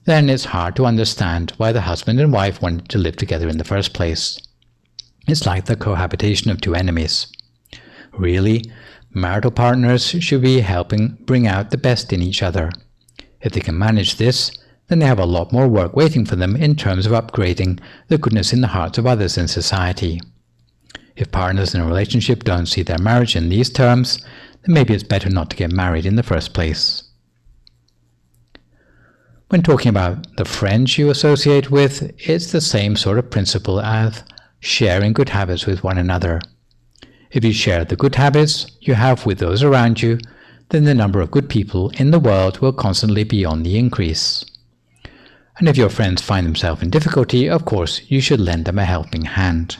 then it's hard to understand why the husband and wife wanted to live together in the first place. It's like the cohabitation of two enemies. Really, marital partners should be helping bring out the best in each other. If they can manage this, then they have a lot more work waiting for them in terms of upgrading the goodness in the hearts of others in society. If partners in a relationship don't see their marriage in these terms, then maybe it's better not to get married in the first place. When talking about the friends you associate with, it's the same sort of principle as sharing good habits with one another. If you share the good habits you have with those around you, then the number of good people in the world will constantly be on the increase. And if your friends find themselves in difficulty, of course, you should lend them a helping hand.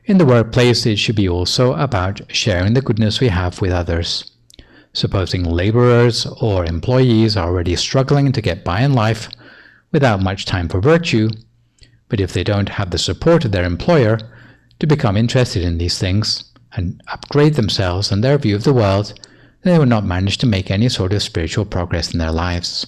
In the workplace, it should be also about sharing the goodness we have with others. Supposing laborers or employees are already struggling to get by in life without much time for virtue, but if they don't have the support of their employer to become interested in these things and upgrade themselves and their view of the world, they will not manage to make any sort of spiritual progress in their lives.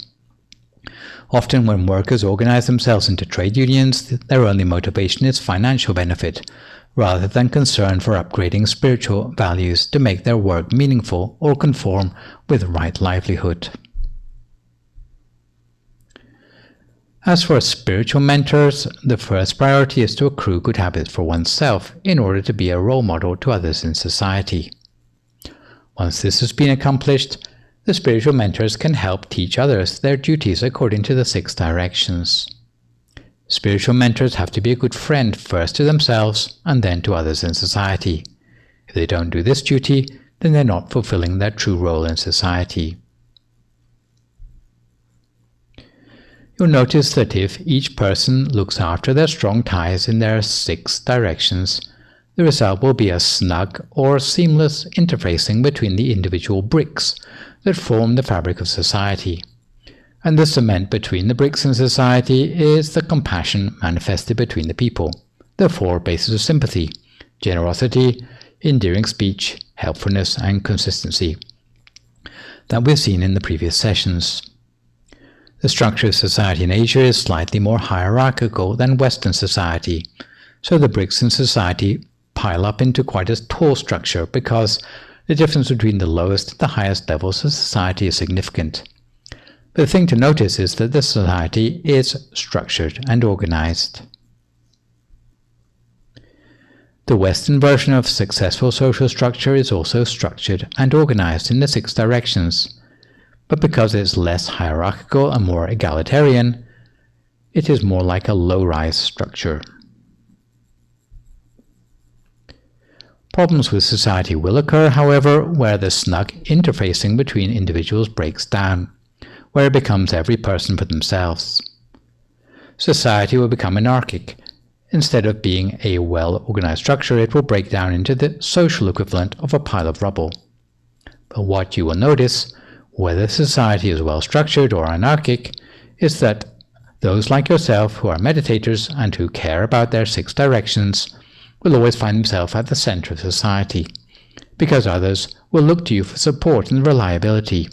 Often when workers organize themselves into trade unions, their only motivation is financial benefit, rather than concern for upgrading spiritual values to make their work meaningful or conform with right livelihood. As for spiritual mentors, the first priority is to accrue good habits for oneself in order to be a role model to others in society. Once this has been accomplished, the spiritual mentors can help teach others their duties according to the 6 directions. Spiritual mentors have to be a good friend first to themselves and then to others in society. If they don't do this duty, then they're not fulfilling their true role in society. You'll notice that if each person looks after their strong ties in their 6 directions, the result will be a snug or seamless interfacing between the individual bricks that form the fabric of society. And the cement between the bricks in society is the compassion manifested between the people, the 4 bases of sympathy: generosity, endearing speech, helpfulness, and consistency, that we've seen in the previous sessions. The structure of society in Asia is slightly more hierarchical than Western society, so the bricks in society pile up into quite a tall structure because the difference between the lowest and the highest levels of society is significant. But the thing to notice is that the society is structured and organized. The Western version of successful social structure is also structured and organized in the 6 directions, but because it's less hierarchical and more egalitarian, it is more like a low-rise structure. Problems with society will occur, however, where the snug interfacing between individuals breaks down, where it becomes every person for themselves. Society will become anarchic. Instead of being a well-organized structure, it will break down into the social equivalent of a pile of rubble. But what you will notice, whether society is well-structured or anarchic, is that those like yourself who are meditators and who care about their 6 directions will always find themselves at the center of society, because others will look to you for support and reliability.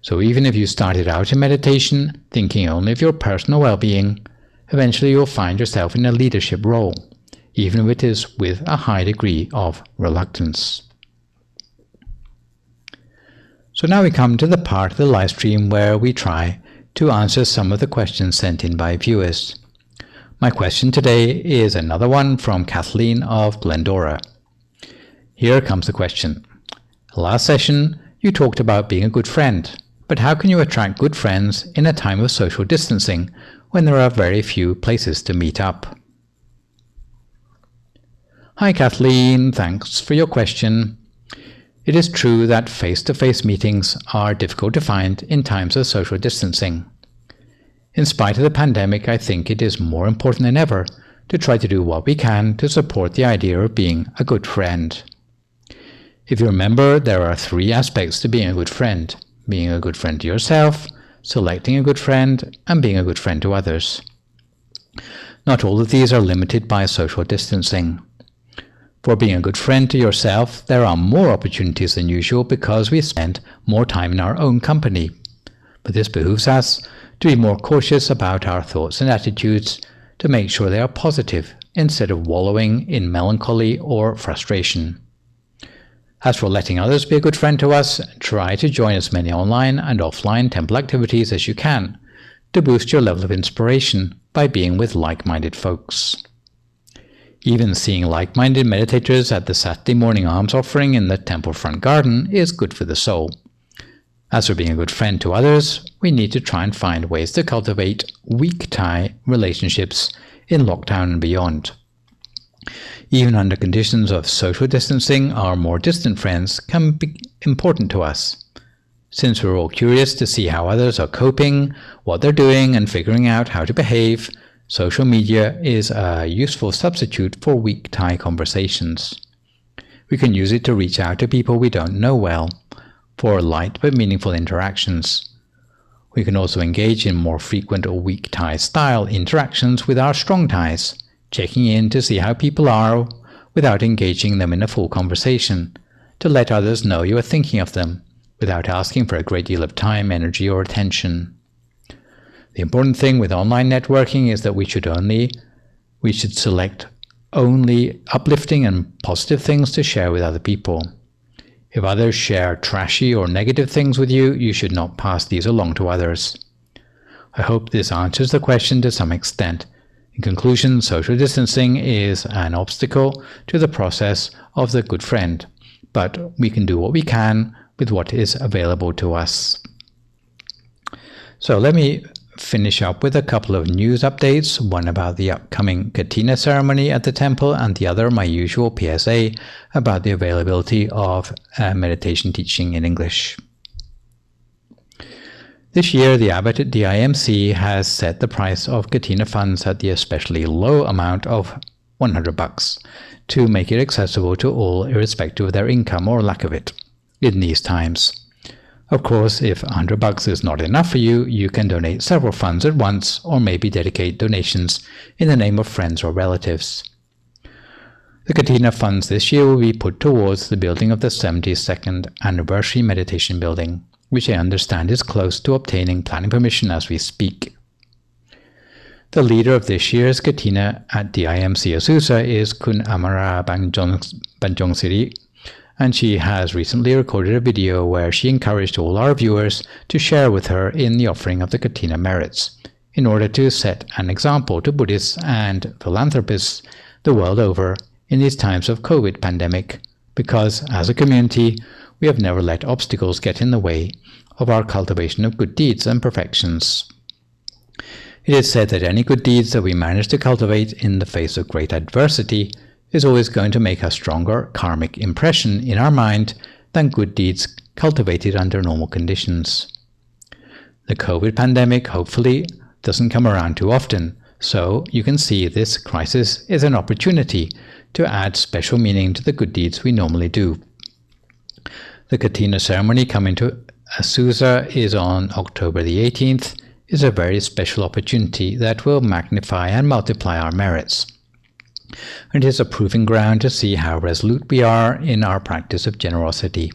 So even if you started out in meditation thinking only of your personal well-being, eventually you'll find yourself in a leadership role, even if it is with a high degree of reluctance. So now we come to the part of the live stream where we try to answer some of the questions sent in by viewers. My question today is another one from Kathleen of Glendora. Here comes the question. Last session, you talked about being a good friend, but how can you attract good friends in a time of social distancing when there are very few places to meet up? Hi Kathleen, thanks for your question. It is true that face-to-face meetings are difficult to find in times of social distancing. In spite of the pandemic, I think it is more important than ever to try to do what we can to support the idea of being a good friend. If you remember, there are 3 aspects to being a good friend: being a good friend to yourself, selecting a good friend, and being a good friend to others. Not all of these are limited by social distancing. For being a good friend to yourself, there are more opportunities than usual because we spend more time in our own company. But this behooves us to be more cautious about our thoughts and attitudes to make sure they are positive instead of wallowing in melancholy or frustration. As for letting others be a good friend to us, try to join as many online and offline temple activities as you can to boost your level of inspiration by being with like-minded folks. Even seeing like-minded meditators at the Saturday morning alms offering in the temple front garden is good for the soul. As for being a good friend to others, we need to try and find ways to cultivate weak-tie relationships in lockdown and beyond. Even under conditions of social distancing, our more distant friends can be important to us. Since we're all curious to see how others are coping, what they're doing, and figuring out how to behave, social media is a useful substitute for weak-tie conversations. We can use it to reach out to people we don't know well, for light but meaningful interactions. We can also engage in more frequent or weak-tie style interactions with our strong ties, checking in to see how people are without engaging them in a full conversation, to let others know you are thinking of them, without asking for a great deal of time, energy, or attention. The important thing with online networking is that we should select only uplifting and positive things to share with other people. If others share trashy or negative things with you, you should not pass these along to others. I hope this answers the question to some extent. In conclusion, social distancing is an obstacle to the process of the good friend, but we can do what we can with what is available to us. So let me finish up with a couple of news updates, one about the upcoming Katina ceremony at the temple and the other my usual PSA about the availability of meditation teaching in English. This year, the abbot at DIMC has set the price of Katina funds at the especially low amount of $100 to make it accessible to all irrespective of their income or lack of it in these times. Of course, if $100 is not enough for you, you can donate several funds at once or maybe dedicate donations in the name of friends or relatives. The Katina funds this year will be put towards the building of the 72nd anniversary meditation building, which I understand is close to obtaining planning permission as we speak. The leader of this year's Katina at DIMC Azusa is Kun Amara Banjongsiri, and she has recently recorded a video where she encouraged all our viewers to share with her in the offering of the Katina merits, in order to set an example to Buddhists and philanthropists the world over in these times of COVID pandemic, because as a community, we have never let obstacles get in the way of our cultivation of good deeds and perfections. It is said that any good deeds that we manage to cultivate in the face of great adversity is always going to make a stronger karmic impression in our mind than good deeds cultivated under normal conditions. The COVID pandemic hopefully doesn't come around too often, so you can see this crisis is an opportunity to add special meaning to the good deeds we normally do. The Katina ceremony coming to Azusa is on October the 18th, is a very special opportunity that will magnify and multiply our merits. And it is a proving ground to see how resolute we are in our practice of generosity.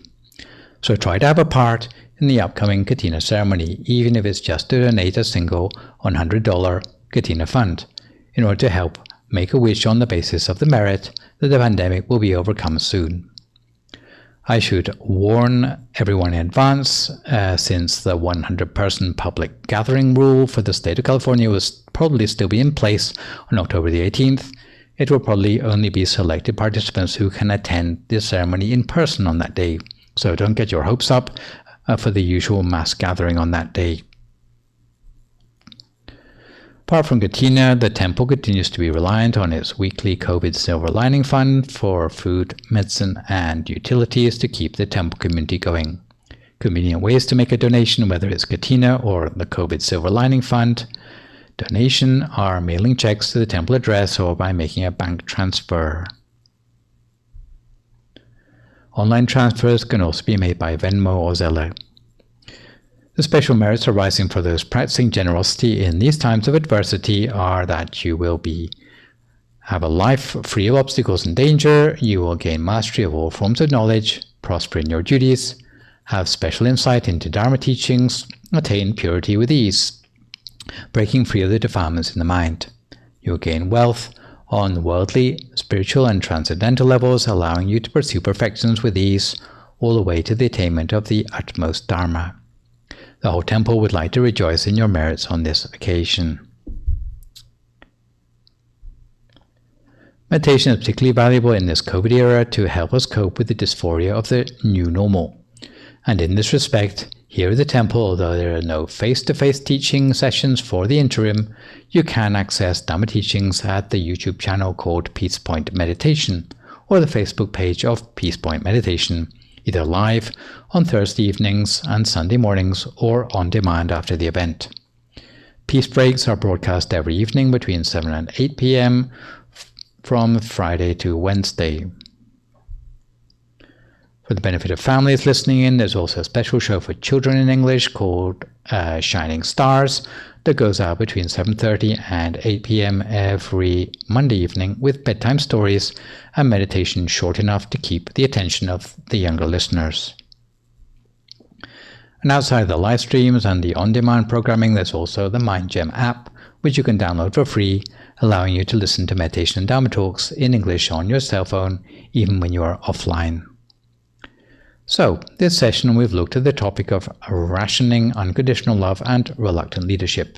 So try to have a part in the upcoming Katina ceremony, even if it's just to donate a single $100 Katina fund, in order to help make a wish on the basis of the merit that the pandemic will be overcome soon. I should warn everyone in advance, since the 100-person public gathering rule for the state of California will probably still be in place on October the 18th, It will probably only be selected participants who can attend the ceremony in person on that day, so don't get your hopes up for the usual mass gathering on that day. Apart from Katina, the temple continues to be reliant on its weekly COVID Silver Lining Fund for food, medicine, and utilities to keep the temple community going. Convenient ways to make a donation, whether it's Katina or the COVID Silver Lining Fund. Donation are mailing checks to the temple address or by making a bank transfer. Online transfers can also be made by Venmo or Zelle. The special merits arising for those practicing generosity in these times of adversity are that you will have a life free of obstacles and danger, you will gain mastery of all forms of knowledge, prosper in your duties, have special insight into Dharma teachings, attain purity with ease, breaking free of the defilements in the mind. You will gain wealth on worldly, spiritual, and transcendental levels, allowing you to pursue perfections with ease, all the way to the attainment of the utmost Dharma. The whole temple would like to rejoice in your merits on this occasion. Meditation is particularly valuable in this COVID era to help us cope with the dysphoria of the new normal. And in this respect, here at the temple, although there are no face-to-face teaching sessions for the interim, you can access Dhamma teachings at the YouTube channel called Peace Point Meditation, or the Facebook page of Peace Point Meditation, either live on Thursday evenings and Sunday mornings or on demand after the event. Peace breaks are broadcast every evening between 7 and 8 p.m. from Friday to Wednesday. For the benefit of families listening in, there's also a special show for children in English called Shining Stars that goes out between 7:30 and 8 p.m. every Monday evening with bedtime stories and meditation short enough to keep the attention of the younger listeners. And outside the live streams and the on-demand programming, there's also the MindGem app, which you can download for free, allowing you to listen to meditation and Dharma talks in English on your cell phone, even when you are offline. So, this session we've looked at the topic of rationing, unconditional love, and reluctant leadership.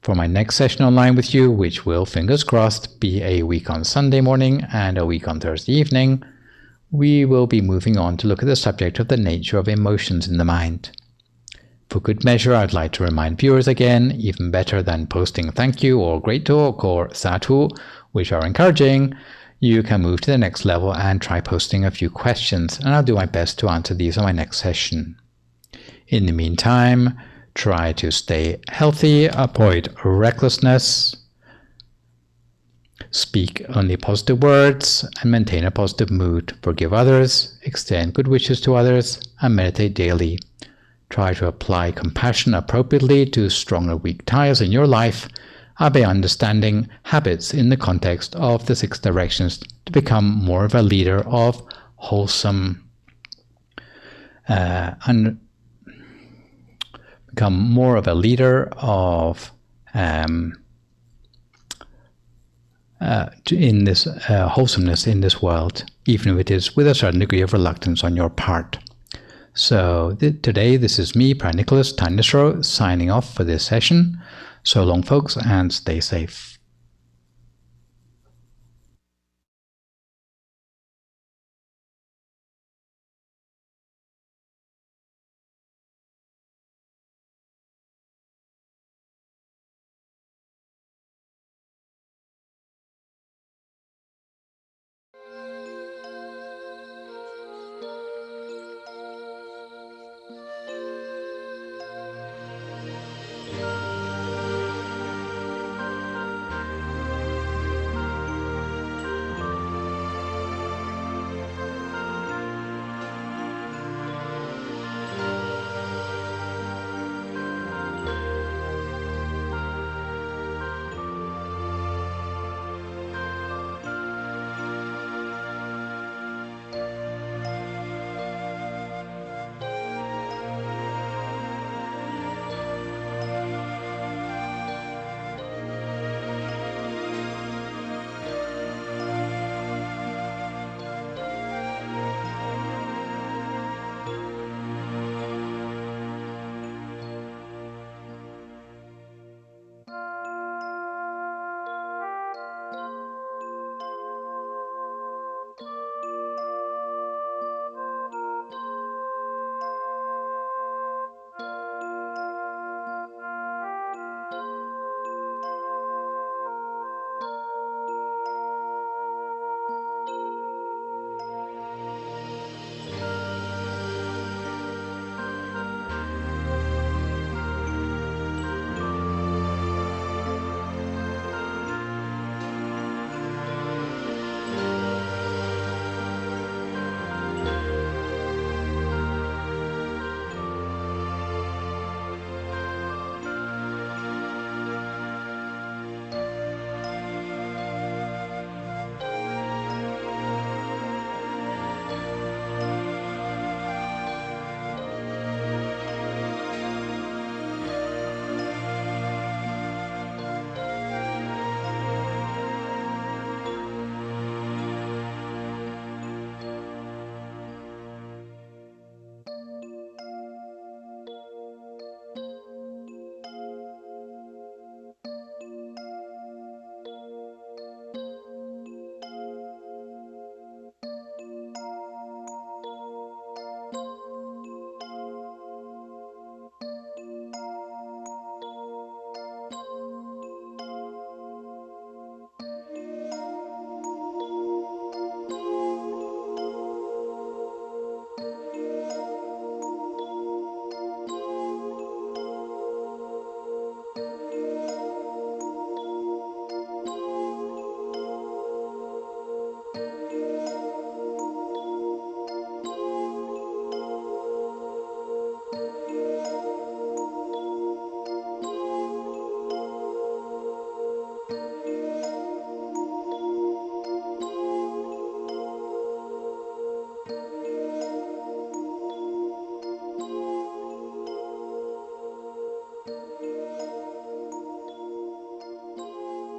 For my next session online with you, which will, fingers crossed, be a week on Sunday morning and a week on Thursday evening, we will be moving on to look at the subject of the nature of emotions in the mind. For good measure, I'd like to remind viewers again, even better than posting thank you or great talk or sadhu, which are encouraging, you can move to the next level and try posting a few questions, and I'll do my best to answer these on my next session. In the meantime, try to stay healthy, avoid recklessness, speak only positive words, and maintain a positive mood. Forgive others, extend good wishes to others, and meditate daily. Try to apply compassion appropriately to strong or weak ties in your life, by understanding habits in the context of the 6 directions to become more of a leader of wholesome in this wholesomeness in this world, even if it is with a certain degree of reluctance on your part. So today, this is me, Prime Nicholas Thanissaro, signing off for this session. So long, folks, and stay safe.